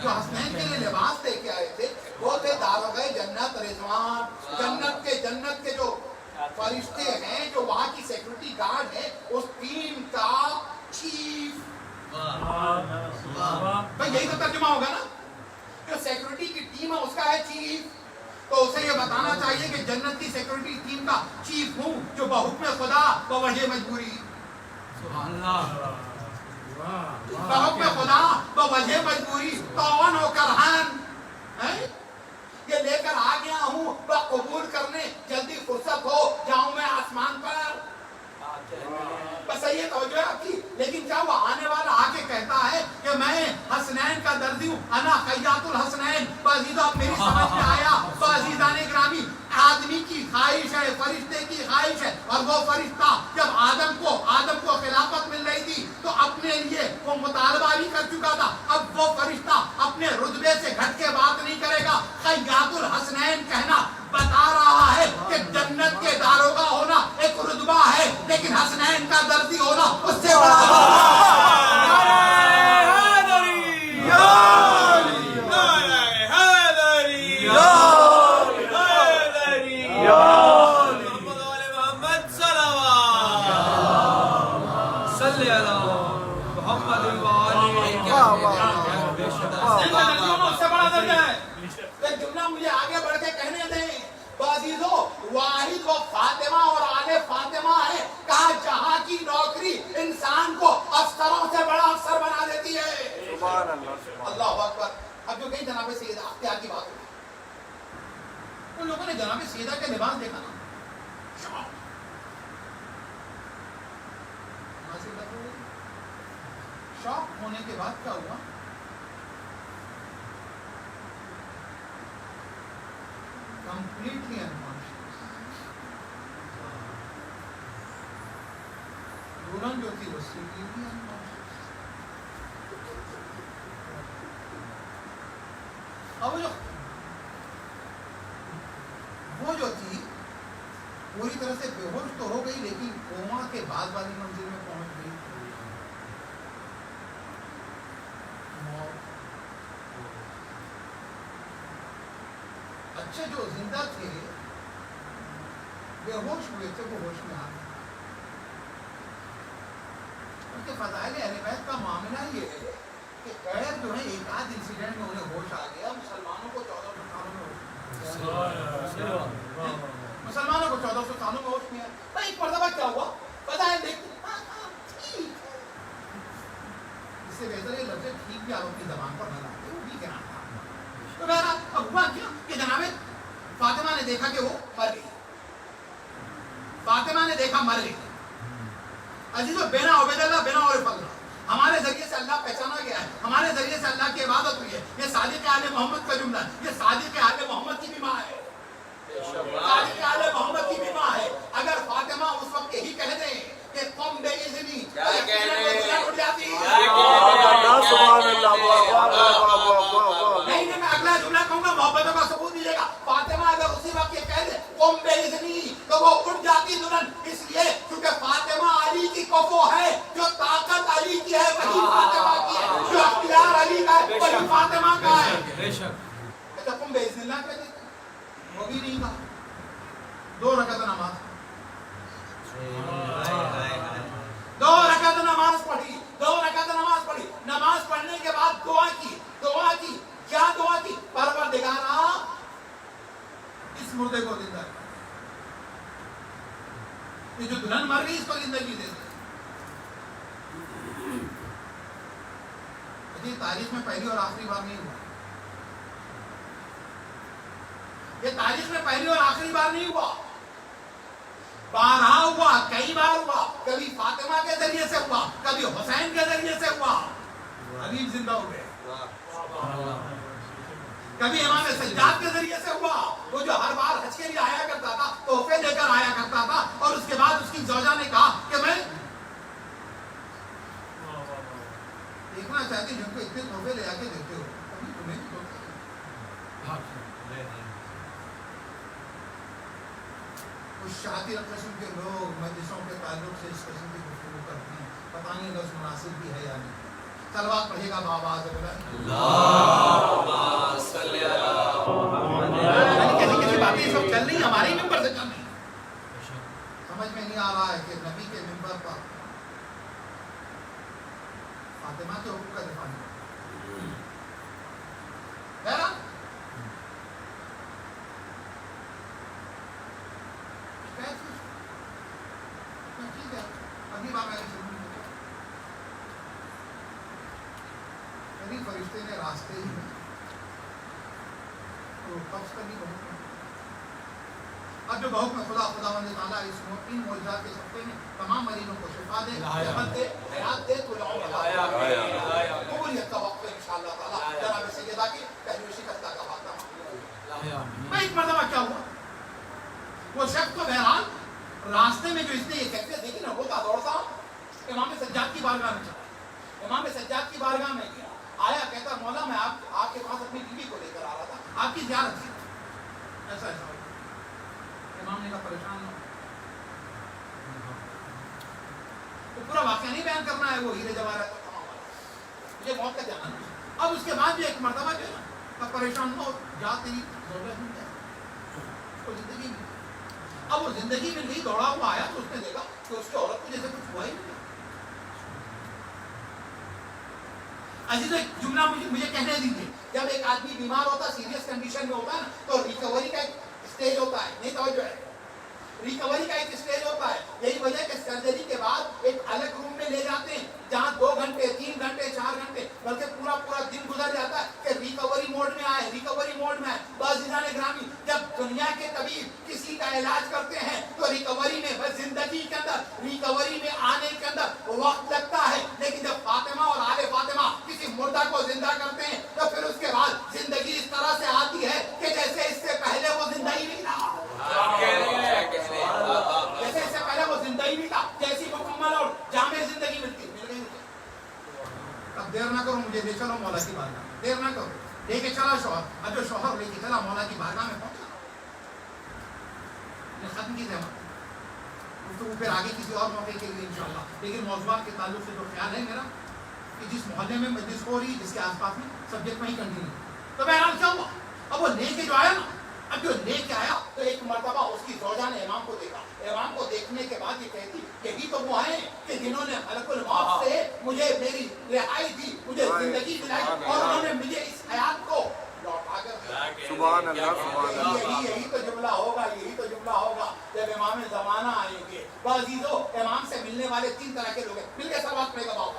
جو حسنین کے لیے لباس لے کے آئے تھے وہ تھے داروغہ جنت رضوان. جنت کے جو فرشتے ہیں, جو وہاں کی سیکورٹی گارڈ ہے, اس ٹیم کا چیف. بھائی یہی تو ترجمہ ہوگا نا, جو سیکورٹی کی ٹیم ہے اس کا ہے چیف. تو اسے یہ بتانا چاہیے کہ جنت کی سیکورٹی ٹیم کا چیف ہوں, جو بحکم خدا بوجہ مجبوری, بحکم خدا بوجہ مجبوری تعاون و کرہن یہ لے کر آ گیا ہوں, قبول کرنے جلدی فرصت ہو جاؤں میں آسمان پر. بس یہ توجہ ہے آپ کی. لیکن کیا وہ آنے والا آ کے کہتا ہے کہ میں حسنین کا درزی ہوں, انا خیاط الحسنین. عزیزو اب میری سمجھ میں آیا. تو عزیزان گرامی, آدمی کی خواہش ہے, فرشتے کی خواہش ہے, اور وہ فرشتہ جب آدم کو خلافت مل رہی تھی تو اپنے لیے وہ مطالبہ بھی کر چکا تھا. اب وہ فرشتہ اپنے رتبے سے گھٹ کے بات نہیں کرے گا. خیاط الحسنین کہنا بتا رہا ہے کہ جنت کے داروغہ ہونا ایک رتبہ ہے, لیکن حسنین کا درزی ہونا اس سے بڑا. حسین کا درجہ اس سے بڑا درجہ ہے. ایک جملہ مجھے آگے بڑھ کے کہنے دیں. عزیزو واحد و فاطمہ اور آل فاطمہ ہے. کہا جہاں کی نوکری انسان کو افسروں سے بڑا افسر بنا دیتی ہے. سبحان اللہ. اللہ اکبر. اب جو کہیں جناب سیدہ اختیار کی بات ہوئی, ان لوگوں نے جناب سیدہ کے لباس دیکھا نا, شوق ہونے کے بعد کیا ہوا, کمپلیٹلی انکانشیس. دوران جو تھی وہ سیدھی انکانشیس. اب وہ جو تھی پوری طرح سے بے ہوش تو ہو گئی, لیکن کوما کے بعد والی منزل میں پہنچ گئی. اچھا جو زندہ تھے بے ہوش ہوئے تھے وہ ہوش میں آ گئے. ان کے فضائل اہل بیت کا معاملہ یہ ہے کہ خیر جو ہے ایک آدھ انسیڈنٹ میں انہیں ہوش آ گیا. مسلمانوں کو 1400 سالوں میں مسلمانوں کو 1400 سالوں میں ہوش میں آیا. بھائی ایک مرتبہ کیا ہوا پتہ ہے, دیکھ اس سے بہتر یہ لفظ ٹھیک بھی آپ اپنی زبان پر نہ لاتے, وہ بھی کہنا تھا. تو بہرحال اب ہوا کیا کہ جناب فاطمہ نے دیکھا کہ وہ مر گئی. فاطمہ نے دیکھا مر گئی. عزیزو بنا عبید اللہ بنا اور فضل ہمارے ذریعے سے اللہ پہچانا گیا ہے, ہمارے ذریعے سے اللہ کی عبادت ہوئی ہے. یہ صادق آل محمد کا جملہ ہے, یہ صادق آل محمد کی بھی ماں ہے. صادق آل محمد کی بھی ماں ہے. اگر فاطمہ اس وقت یہی کہہ دیں کہ قم بے اذنی اٹھ جاتی. سبحان اللہ. نہیں میں اگلا جملہ کہوں گا, محبتوں کا ثبوت دیجیے گا. فاطمہ اگر اسی وقت یہ کہہ دے قم بے اذنی تو وہ اٹھ جاتی دلہن, اس لیے کیونکہ فاطمہ علی کی کوفو ہے. جو طاقت علی کی ہے وہی فاطمہ کی ہے, جو اختیار علی کا ہے وہی فاطمہ کا ہے. بے شک. کہتا قم بے اذن اللہ کہتے وہ بھی نہیں کہا. 2 رکعت نماز, 2 رکعت نماز پڑھی, 2 رکعت نماز پڑھی. نماز پڑھنے کے بعد دعا کی. دعا کی کیا دعا کی؟ پروردگارا اس مردے کو زندہ کر, یہ جو دلہن مر گئی اس کو زندگی دے دے. یہ تاریخ میں پہلی اور آخری بار نہیں ہوا. یہ تاریخ میں پہلی اور آخری بار نہیں ہوا, بارہا ہوا, کئی بار ہوا. کبھی فاطمہ کے ذریعے سے ہوا, کبھی حسین کے ذریعے سے ہوا. حبیب زندہ ہوئے. کبھی امام سجاد کے ذریعے سے ہوا, وہ جو ہر بار حج کے لیے آیا کرتا تھا, تحفے لے کر آیا کرتا تھا, اور اس کے بعد اس کی زوجہ نے کہا کہ میں دیکھنا چاہتی ہوں جن کو اتنے تحفے لے آ کے دیتے ہو, کبھی تمہیں بھی کچھ شاطر قسم کے لوگ مجلسوں کے تعلق سے اس قسم کی گفتگو کرتے ہیں, پتہ نہیں لفظ مناسب بھی ہے یا نہیں. صلوات پڑھیے گا بآواز اللہم صلی علی کیسی باتیں اس وقت چل رہی ہیں, ہمارے ممبر سے چل رہی ہیں. سمجھ میں نہیں آ رہا ہے کہ نبی کے ممبر پر فاطمہ کے حقوق کا دفاع نہیں. ٹھیک ہے, اگلی بار میں فرشتے نے راستے ہی میں تو قبض کرنی بہت ہے. اب جو بہت میں خداوند تعالیٰ اس ان معجزات کے صدقے میں تمام مریضوں کو شفا دے, رحمت دے, حیات دے, تو قبولیت کا وقت ہے انشاءاللہ تعالیٰ. جناب سیدہ کی پہلوی شکستہ کا خاتمہ. میں ایک مرتبہ کیا ہوا, وہ شخص تو بہرحال راستے میں جو اس نے یہ کیفیت دیکھی نا, ہوتا دوڑتا امام سجاد کی بارگاہ میں چلا. امام سجاد کی بارگاہ میں گیا, آیا, کہتا مولا میں آپ کے پاس اپنی بیوی کو لے کر آ رہا تھا, آپ کی زیارت تھی. ایسا ایسا امام نے کہا پریشان نہ ہو, تو پورا واقعہ نہیں بیان کرنا ہے, وہ ہیرے جواہرات کا تمام والا, مجھے موت کا جانا ہے. اب اس کے بعد بھی ایک مرتبہ جو ہے نا, پریشان نہ ہو, جا تیری ضرورت نہیں ہے, اس کو زندگی ملی. اب وہ زندگی میں نہیں دوڑا ہوا آیا تو اس نے دیکھا کہ اس کی عورت کو جیسے کچھ ہوا ہی نہیں. عزیزو ایک جملہ مجھے کہنے دیجیے، جب ایک آدمی بیمار ہوتا سیریس کنڈیشن میں ہوتا ہے نا تو ریکوری کا ایک اسٹیج ہوتا ہے، نہیں توجہ ہے، ریکوری کا ایک اسٹیج ہوتا ہے. یہی وجہ ہے کہ سرجری کے بعد ایک الگ روم میں لے جاتے ہیں جہاں 2 گھنٹے 3 گھنٹے 4 گھنٹے بلکہ پورا دن گزر جاتا ہے کہ ریکوری موڈ میں آئے، ریکوری موڈ میں آئے. عزیزان گرامی، جب دنیا کے طبیب کسی کا علاج کرتے ہیں تو ریکوری میں بس زندگی کے اندر ریکوری میں آنے کے اندر وقت لگتا ہے، لیکن جب فاطمہ اور آل فاطمہ کسی مردہ کو زندہ کرتے ہیں تو پھر اس کے بعد زندگی اس طرح سے آتی ہے کہ جیسے اس سے پہلے وہ زندگی نہیں تھا، جیسے اس سے پہلے وہ زندگی نہیں تھا، جیسی مکمل اور جامع زندگی ملتی مل گئی. اب دیر نہ کرو، مجھے لے چلو مولا کی بارگاہ میں، دیر نہ کرو، لے کے چلا شوہر، اب جو شوہر لے کے چلا مولا کی بارگاہ میں پہنچا، ختم کی زحمت تو پھر آگے کسی اور موقع کے لیے انشاءاللہ. لیکن موضوعات کے تعلق سے جو خیال ہے میرا کہ جس محلے میں مجلس ہو رہی جس کے آس پاس میں سبجیکٹ میں ہی کنٹینیو، تو بہرحال کیا ہوا، اب وہ لے کے جو آیا نا، اب جو لے کے آیا تو ایک مرتبہ اس کی زوجہ نے امام کو دیکھا. امام کو دیکھنے کے بعد یہ کہتی یہی تو وہ ہیں کہ جنہوں نے ملک الموت سے مجھے میری رہائی دی، مجھے زندگی دلائی اور انہوں نے مجھے اس حیات کو لوٹا کر دیا. سبحان اللہ، سبحان اللہ. یہی تو جملہ ہوگا، یہی تو جملہ ہوگا جب امام زمانہ آئیں گے. عزیزو، امام سے ملنے والے 3 طرح کے لوگ ہیں. مل کے سب بات پڑے گا باؤ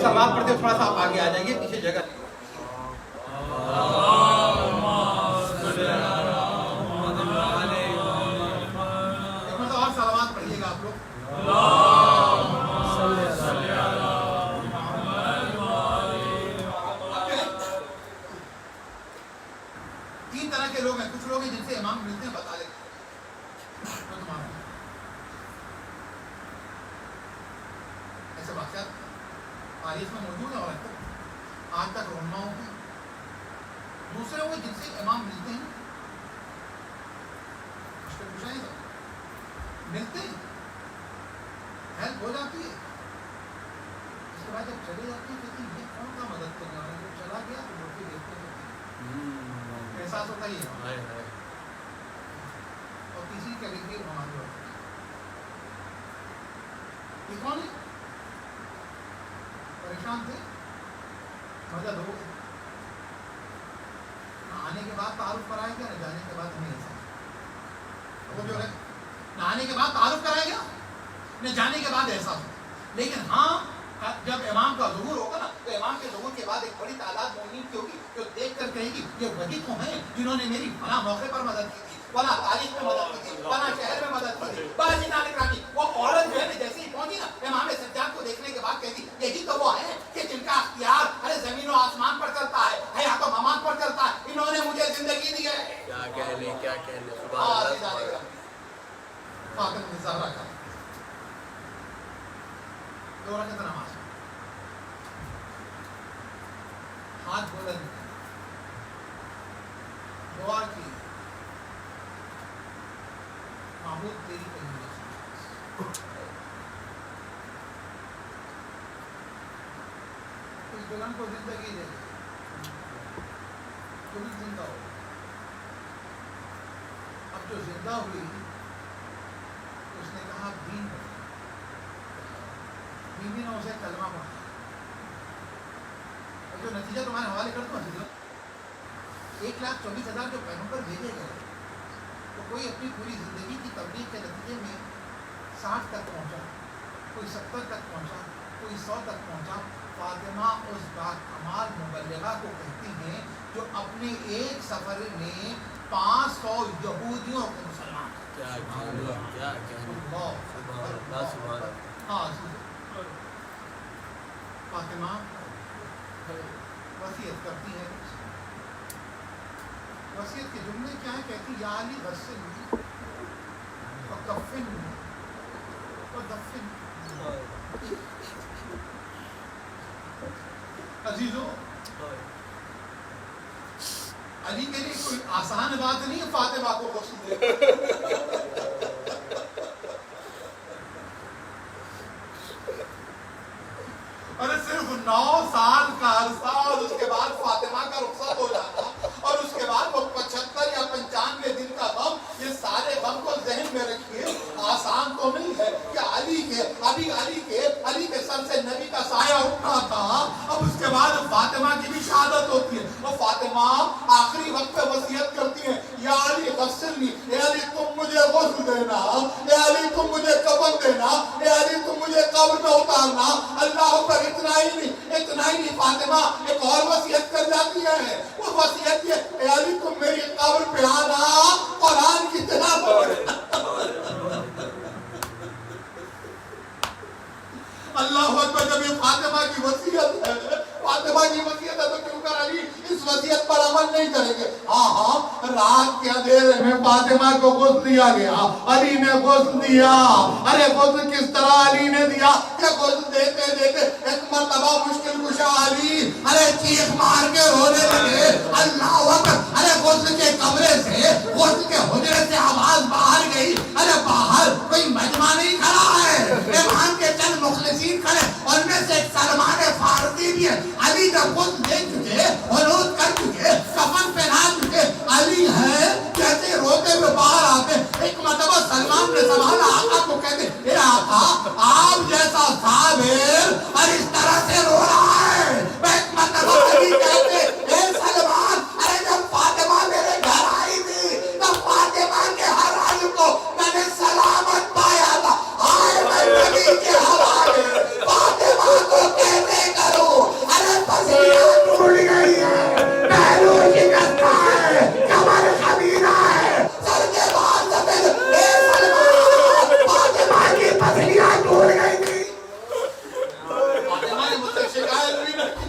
سلام پڑھتے تھوڑا سا آپ آگے آ جائیے، پیچھے جگہ اور سلامات پڑھیے گا آپ لوگ. 3 طرح کے لوگ ہیں. کچھ لوگ ہیں جن سے امام ملتے ہیں، بتا دیتے ایسے واقعات تاریخ میں موجود ہیں اور آج تک رونماؤں ہیں. دوسرے وہ جن سے امام ملتے ہیں، اس کو پوچھا ہے ملتے ہیں، ہیلپ ہو جاتی ہے، اس کے بعد جب چلے جاتے ہیں کہتے ہیں یہ کون کا مدد کرنے والا ہے، جب چلا گیا تو لوگ بھی دیکھتے ہیں، احساس ہوتا ہی ہے. اور تیسری کیٹیگری ہماری ہوتی ہے، یہ کون ہے؟ پریشان تھے، مدد ہو گئی، نہ آنے کے بعد تعارف کرائے گیا، نہ جانے کے بعد ہمیں احساس، وہ جو ہے نہ آنے کے بعد تعارف کرائے گیا، نہ جانے کے بعد احساس ہو. لیکن ہاں جب امام کا ظہور ہوگا نا تو امام کے ظہور کے بعد ایک بڑی تعداد مومنین کی ہوگی جو دیکھ کر کہے گی یہ وہی تو ہیں جنہوں نے میری فلاں موقع پر مدد کی تھی، فلاں تاریخ میں مدد کی تھی، فلاں شہر میں مدد کی تھی. باجی نالکرانی وہ عورت جو ہے نا جیسے ہی پہنچی نا امام سجاد کو دیکھنے کے بعد کہتی یہی تو وہ ہیں کہ جن کا اختیار ارے زمین و آسمان پر چلتا ہے، حیات و ممات پر چلتا ہے، انہوں نے مجھے زندگی دی ہے. کیا کہہ لیں، کیا کہہ لیں. سبحان اللہ. فاطمہ الزہرا کا 2 رکعت نماز، ہاتھ بلند دعا کی، معبود تیری کلمہ، اس دلہن کو زندگی دے دے، تو بھی زندہ ہو. اب جو زندہ ہوئی اس نے کہا دین پر، بیوی نے اسے کلمہ پڑھا. اور جو نتیجہ تمہارے حوالے کر دوں 1,24,000 جو پیغمبر بھیجے گئے تو کوئی اپنی پوری زندگی کی تبلیغ کے نتیجے میں 60 تک پہنچا، کوئی 70 تک پہنچا، کوئی 100 تک پہنچا. فاطمہ اس باکمال مبلغہ کو کہتی ہیں جو اپنے ایک سفر میں 500 یہودیوں کو مسلمان کیا. ہاں فاطمہ وصیت کرتی ہے. وصیت کے جملے کیا ہیں؟ کہتی یا علی غسلنی وکفنی ودفنی. عزیزو، علی کے لیے کوئی آسان بات نہیں ہے فاطمہ کو غسل دے. ارے صرف 9 سال کا عرصہ اور اس کے بعد فاطمہ کا رخصت ہو جاتا اور اس کے بعد وہ 75 یا 95 دن کا غم. یہ سارے غم کو ذہن میں رکھیے، آسان تو نہیں ہے کہ علی کے دینا، اے علی تم مجھے کفن دینا، اے علی تم مجھے قبر میں اتارنا. اللہ پر اتنا ہی نہیں فاطمہ ایک اور وصیت کر جاتی ہے. وہ وصیت یہ، اے علی تم میری قبر پہ آنا، قرآن کی تلاوت. اللہ اکبر. جب یہ فاطمہ کی وصیت ہے، فاطمہ کی وصیت ہے تو کیوں کر علی اس وصیت پر عمل نہیں کریں گے؟ ہاں رات کے اندھیرے میں فاطمہ کو غسل دیا گیا، علی نے غسل دیا. ارے غسل کس طرح علی نے دیا کہ غسل دیتے دیتے ایک مرتبہ مشکل کشا علی ارے چیخ مار کے رونے لگے. اللہ اکبر. ارے غسل کے کمرے سے، غسل کے حجرے سے آواز باہر گئی. ارے باہر کوئی مجمع نہیں کھڑا ہے، امام کے چند مخلصین کھڑے، ان میں سے ایک سلمان فارسی بھی ہے. علی جب غسل دے چکے، حنوط کر چکے، کفن پہنا چکے، علی ہے کیسے روتے ہوئے باہر آتے. ایک مرتبہ سلمان نے سوالا آقا کو، کہتے اے آقا آپ جیسا صابر اور اس طرح سے رو رہا ہے. ایک مرتبہ علی کہتے اے سلمان، ارے جب فاطمہ میرے گھر آئی تھی تب فاطمہ کے ہر حال کو میں نے سلامت پایا تھا. آئے میں نبی کے حوالے فاطمہ کو کہتے کروں، ارے پسینہ ٹوٹ گئی ہے، پہلو شکستہ ہے، کمر خمیرہ ہے، سر کے بعد سفید. اے سلمان، فاطمہ کی پسلیاں ٹوٹ گئی تھی. فاطمہ نے مجھ سے شکایت بھی نہیں کی.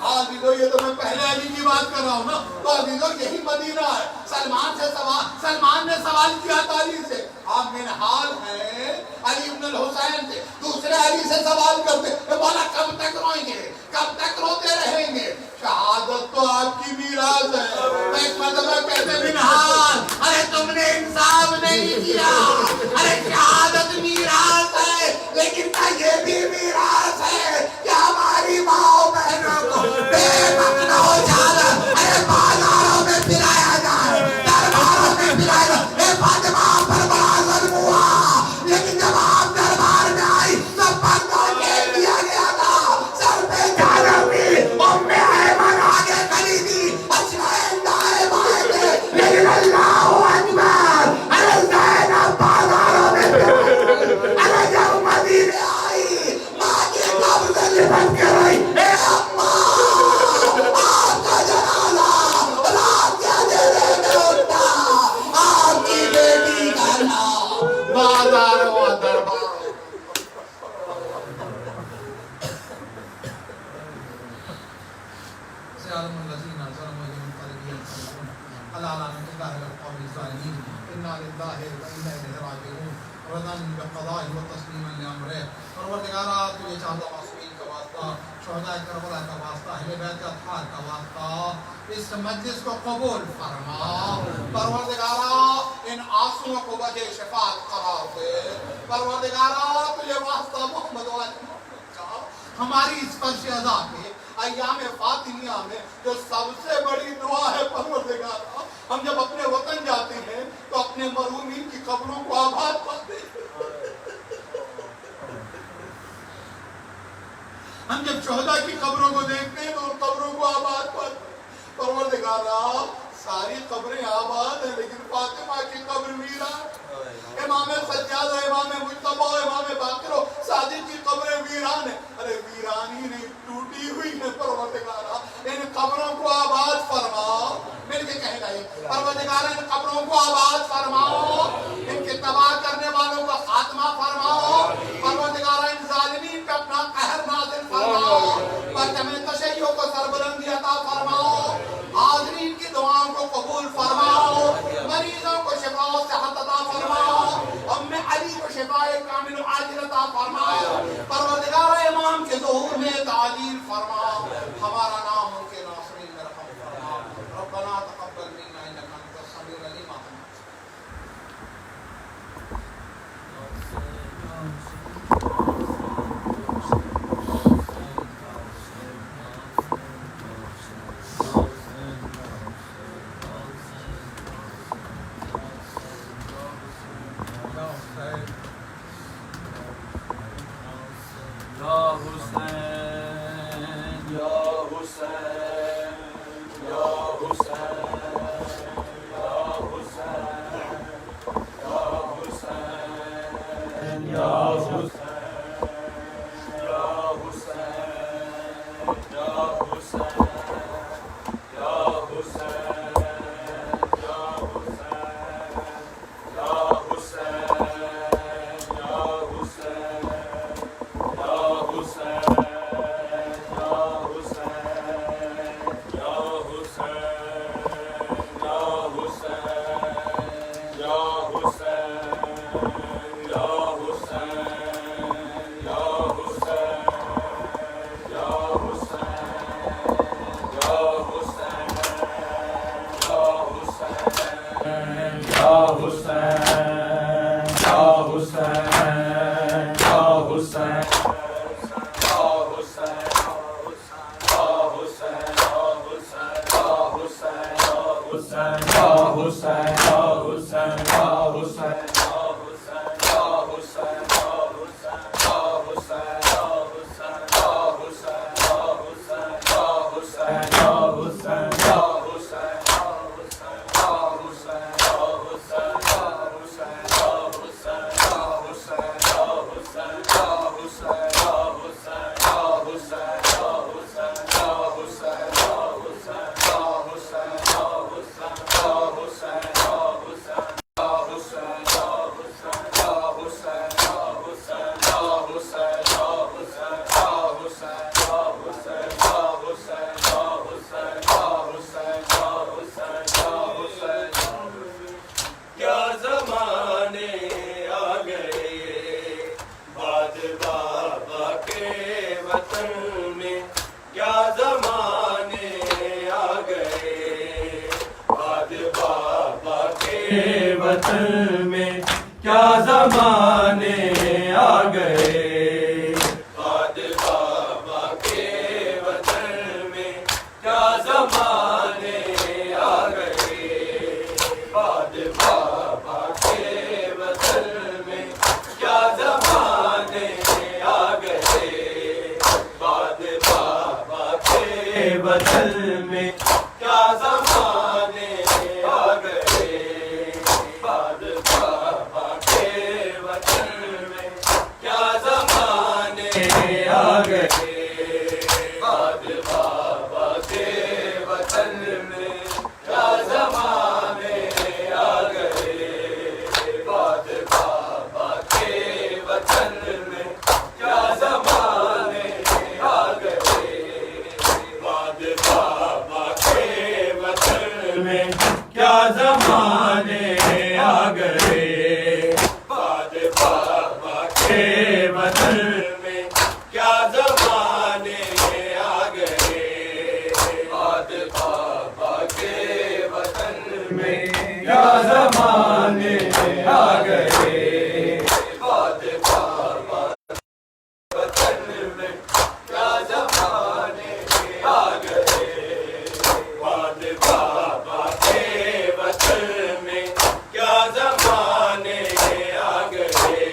عزیزو یہ تو میں پہلے علی کی بات کر رہا ہوں نا. تو عزیزو یہی مدینہ ہے. سلمان نے سوال کیا تھا علی سے، آپ منحال ہیں علی ابن الحسین سے. دوسرے علی سے سوال کرتے مولا کب تک روئیں گے، کب تک روتے رہیں گے؟ شہادت تو آپ کی میراث ہے. ایک مرتبہ کہتے منحال، ارے تم نے انصاف نہیں کیا. ارے شہادت میراث ہے لیکن کیا یہ بھی میراث ہے کہ ہماری ماں بہنوں کو بے مقنا ہو جانا، ارے بازاروں میں پھرایا جائے، درباروں میں پھرایا جائے. اے فاطمہ پر بڑا ظلم ہوا، لیکن جب آپ دربار میں آئی تو پردوں کھول دیا گیا تھا. سر پہ چادر تھی، ام ایمن آگے کھڑی تھی، اشرائے دائیں بائیں تھے، لیکن اللہ اکبر. ارے زینب بازاروں میں پھرائی. ارے جب مدینے آئی ماں کی قبر سے لپٹ کے روئی. اے اماں، آپ کا جنازہ رات کے اندھیرے میں اٹھا، آپ کی بیٹی کا نام بازاروں و درباروں. سيعلم الذين ظلموا بانقلابهم ينقلبون على لعنة الله على القوم الظالمين. إنا لله وإنا إليه راجعون. رضا بقضائه وتسليما لأمره. پروردگارا تجھے چاہتا معصومین کا واسطہ، شہداء کربلا کا واسطہ، اہل بیت اطہار کا واسطہ اس مجلس کو قبول فرما. پروردگارا ان آنسوؤں کو وجہ شفاعت قرار دے. پروردگارا تجھے واسطہ محمد و آل محمد کا ہماری اس فرش عزا پہ ایام فاطمیہ میں جو سب سے بڑی دعا ہے پروردگارا، ہم جب اپنے وطن جاتے ہیں تو اپنے مرحومین کی قبروں کو آباد پاتے ہیں. ہم جب شہداء کی قبروں کو دیکھتے ہیں تو ان قبروں کو آباد پاتے ہیں. پروردگارا ساری قبریں آباد ہیں لیکن فاطمہ کی قبر ویران. امام سجاد و امام مجتبی و امام باقر و صادق کی قبریں ویران ہیں. ارے ویران ہی نہیں، ٹوٹی ہوئی ہے. پروردگارا ان قبروں کو آباد فرما. مل کے کہنا ہے پروردگارا ان قبروں کو آباد فرماؤ، ان کے تباہ کرنے والوں کا خاتمہ فرماؤ. پروردگارا ان ظالمین پہ اپنا قہر نازل فرماؤ، پرچم تشیع کو سربلندی عطا فرماؤ. حاضرین کی دعاؤں کو قبول فرماؤ، مریضوں کو شفا و صحت عطا فرماؤ، ام علی کو شفاء کامل و عاجل عطا فرماؤ. پروردگارا امام کے ظہور میں تعجیل فرماؤ. ہمارا نام ان کے ناصرین میں رحم فرماؤ. ربنا تقبل منا انک انت السمیع العلیم. یا حسین وطن میں کیا زمانے آ گئے، باد بابا کے وطن میں کیا زمانے آ گئے، باد بابا کے وطن میں کیا زمانے آ گئے، باد بابا کے وطن میں کیا زمانے آ گئے، باد بابا کے وطن میں کیا زمانے آ گئے، باد بابا کے وطن میں کیا زمانے آ گئے، باد بابا کے وطن میں کیا زمانے آ گئے، باد بابا کے وطن میں کیا زمانے آ گئے، باد بابا کے وطن میں کیا زمانے آ گئے، باد بابا کے وطن میں کیا زمانے آ گئے، باد بابا وطن میں کیا زمانے آ گئے، باد بابا کے وطن میں کیا زمانے آ گئے،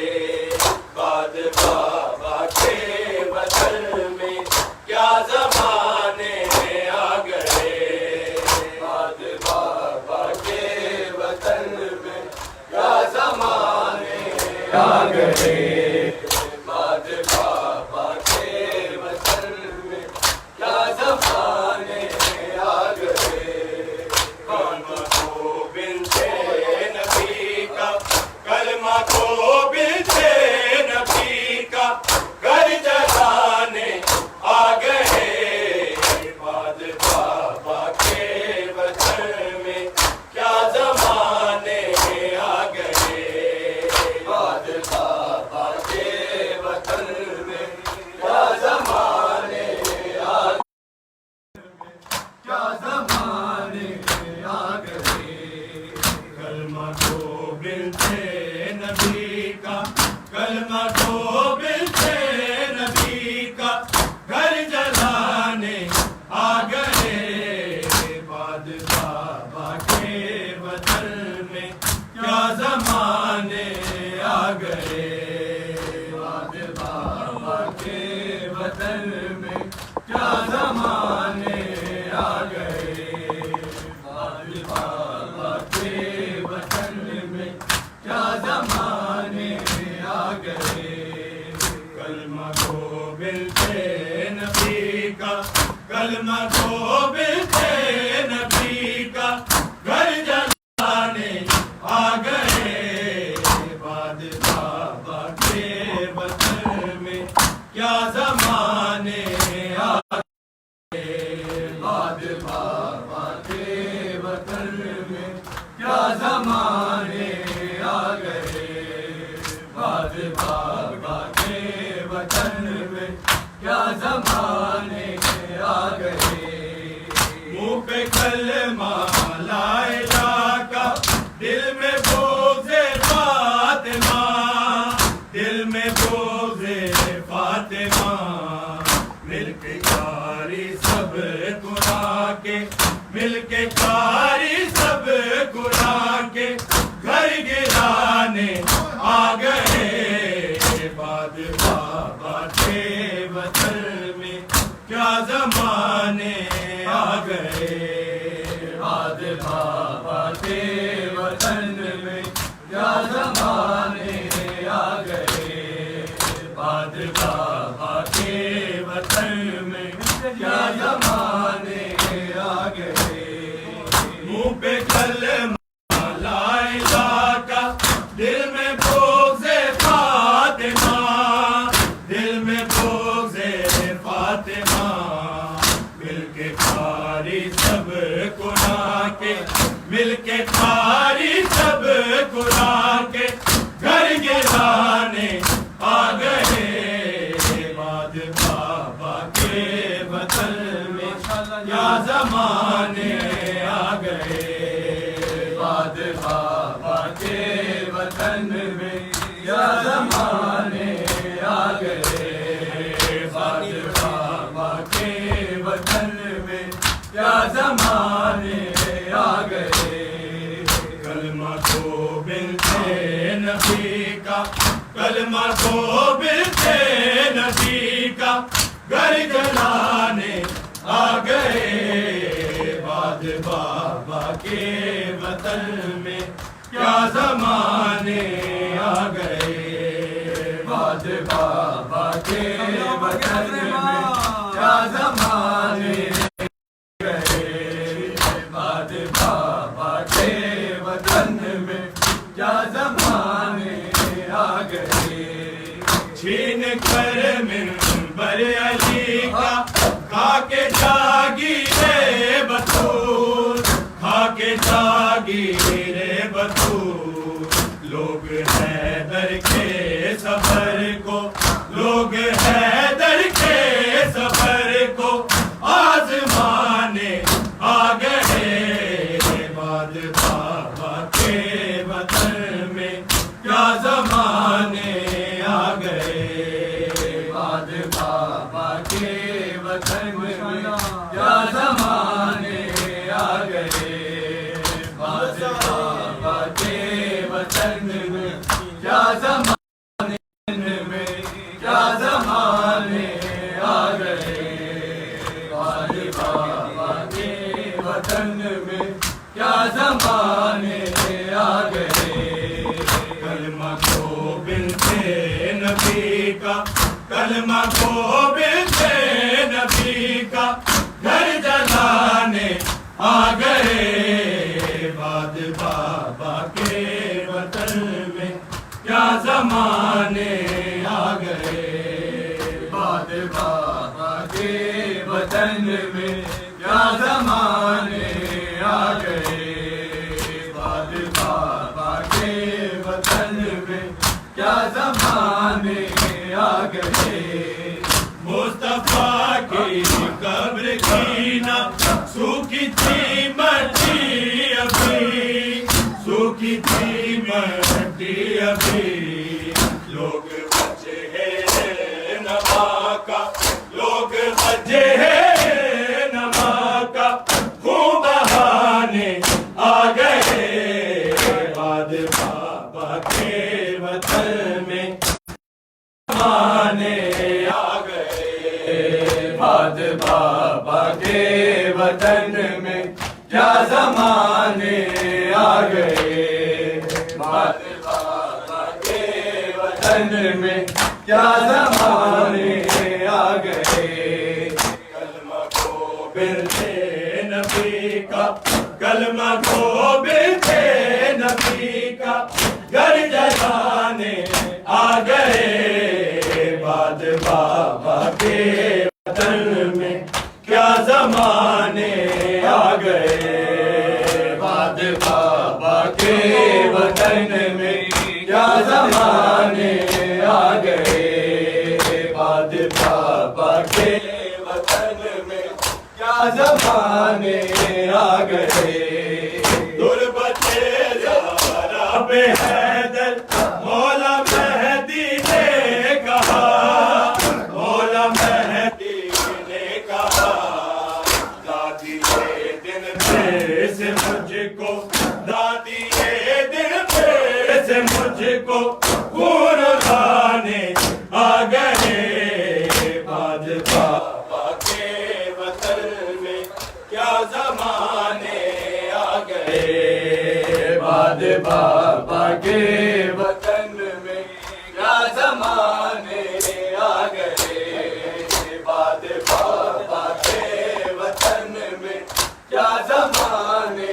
باد بابا کے وطن میں کیا زمانے آ گئے، باد بابا کے وطن میں کیا زمانے آ گئے، باد بابا کے وطن میں کیا زمانے آ گئے، کلمہ کو بنتے نبی کا، کلمہ کو بنتے نبی کا گھر جلانے آ گئے، باد بابا کے وطن میں کیا زمانے آ گئے، باد بابا کے وطن میں کیا زمانے آ کیا زمانے آ گئے، کلمہ کو بنتے نبی کا، کلمہ کو بنتے نبی کا گھر جلانے آ گئے، باد بابا کے وطن میں کیا زمانے آ گئے، باد بابا کے وطن میں کیا زمانے آ گئے، باد بابا کے وطن میں کیا زمانے آ گئے، کلمہ کو بنتے نبی کا، کلمہ کو بنتے نبی کا گھر جلانے آ گئے، باد بابا کے وطن میں کیا زمانے آ گئے، باد بابا کے وطن بعد بابا کے وطن میں کیا زمانے آ گئے، بعد بابا کے وطن میں کیا زمانے آ گئے، منہ پہ کلمہ لا الہ کا، دل میں بغض فاطمہ، دل میں بغض فاطمہ، مل کے کھاری سب گناہ کے، مل کے کھاری سب گناہ کے، گھر گرانے آ گئے، بعد بابا کے وطن میں کیا زمانے آ گئے، بعد بابا کے وطن میں کیا زمانے آ گئے، بعد بابا کے وطن میں کیا زمانے آ گئے، کلمہ کو بنتے نبی کا، کلمہ کو بنتے نبی کا، گھر جلانے آ گئے، بعد بابا کے وطن میں کیا زمانے آ گئے، بعد بابا کے وطن میں کیا زمانے گئے، بعد بابا کے وطن میں کیا زمانے آ گئے، چھین کر منبر علی کا، کھا کے جاگیرے بطور، کھا کے جاگیرے بطور، لوگ حیدر کے سفر کو، لوگ حیدر کے سفر کو آزمانے آ گئے، بعد بابا کے وطن میں کیا زمانے آ گئے، بعد بابا کے وطن میں کیا زمانے آ گئے، بعد بابا کے وطن میں کیا زمانے میں کیا زمانے آ گئے، بعد بابا کے وطن میں کیا زمانے آ گئے، کلمہ کو بنتے نبی کا، کلمہ کو بنتے نبی کا، گھر جلانے آ گئے، بعد بابا کے وطن میں کیا زمانے آ گئے، بعد بابا کے وطن میں کیا زمانے آ گئے، بعد بابا کے وطن میں کیا زمانے آ گئے، مصطفیٰ کی قبر کی نہ سوکھی تھی مٹی ابھی، سوکھی تھی مٹی ابھی، لوگ بچے ہیں نما کا، لوگ بچے ہیں نما کا، خون بہانے آ گئے، بعد بابا کے وطن میں زمانے آ گئے، بعد بابا کے وطن میں کیا زمانے آ گئے، بعد بابا کے وطن میں کیا زمانے آ گئے، کلمہ کو بنتے نبی کا، کلمہ کو بنتے نبی کا، گھر جلانے آ گئے، بعد بابا کے وطن میں کیا زمانے آ گئے، بعد بابا کے وطن میں کیا زمانے آ گئے، بعد بابا کے وطن میں کیا زمانے آ گئے، غربت زہرا پہ حیدر مولا مہدی نے کہا، مولا مہدی نے کہا، دادی یہ دن پہ سے مجھ کو، دادی یہ دن پہ سے مجھ کو خون کھانے آ گئے، بعد بابا کے وطن میں کیا زمانے آ گئے بعد بابا کے وطن میں کیا زمانے آ گئے بعد بابا کے وطن میں کیا زمانے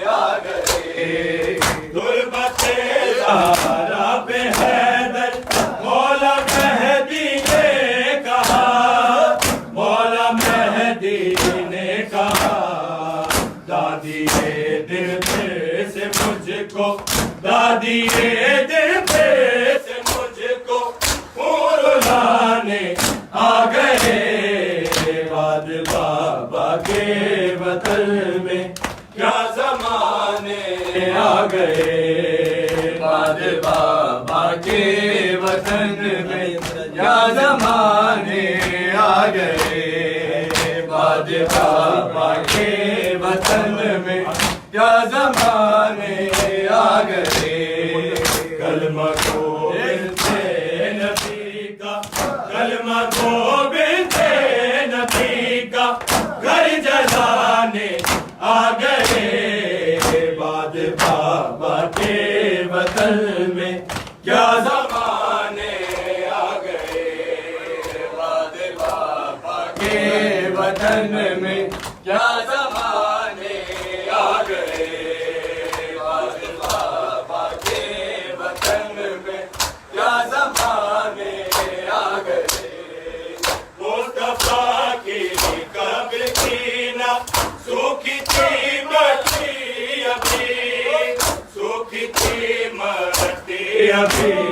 آ گئے غربت زہرا پہ حیدر مولا مہدی نے کہا مولا مہدی نے کہا دادی دل پہ سے مجھ کو دادی دل پہ سے مجھ کو خون لانے آ گئے بعد بابا کے وطن میں کیا زمانے آ گئے بعد بابا کے وطن میں کیا زمانے آ گئے بعد بابا کے وطن میں کیا زمانے آ گئے کلمہ کو بنتے نبی کا کلمہ کو بنتے نبی کا گھر جلانے آ گئے بعد بابا کے وطن میں کیا زمانے آ گئے بعد بابا کے وطن میں کیا زمانے آ گئے بعد بابا کے وطن میں کیا زمانے آ گئے مصطفیٰ کی قبر کی نہ سوکھی تھی مرتی ابھی سوکھی تھی مرتی ابھی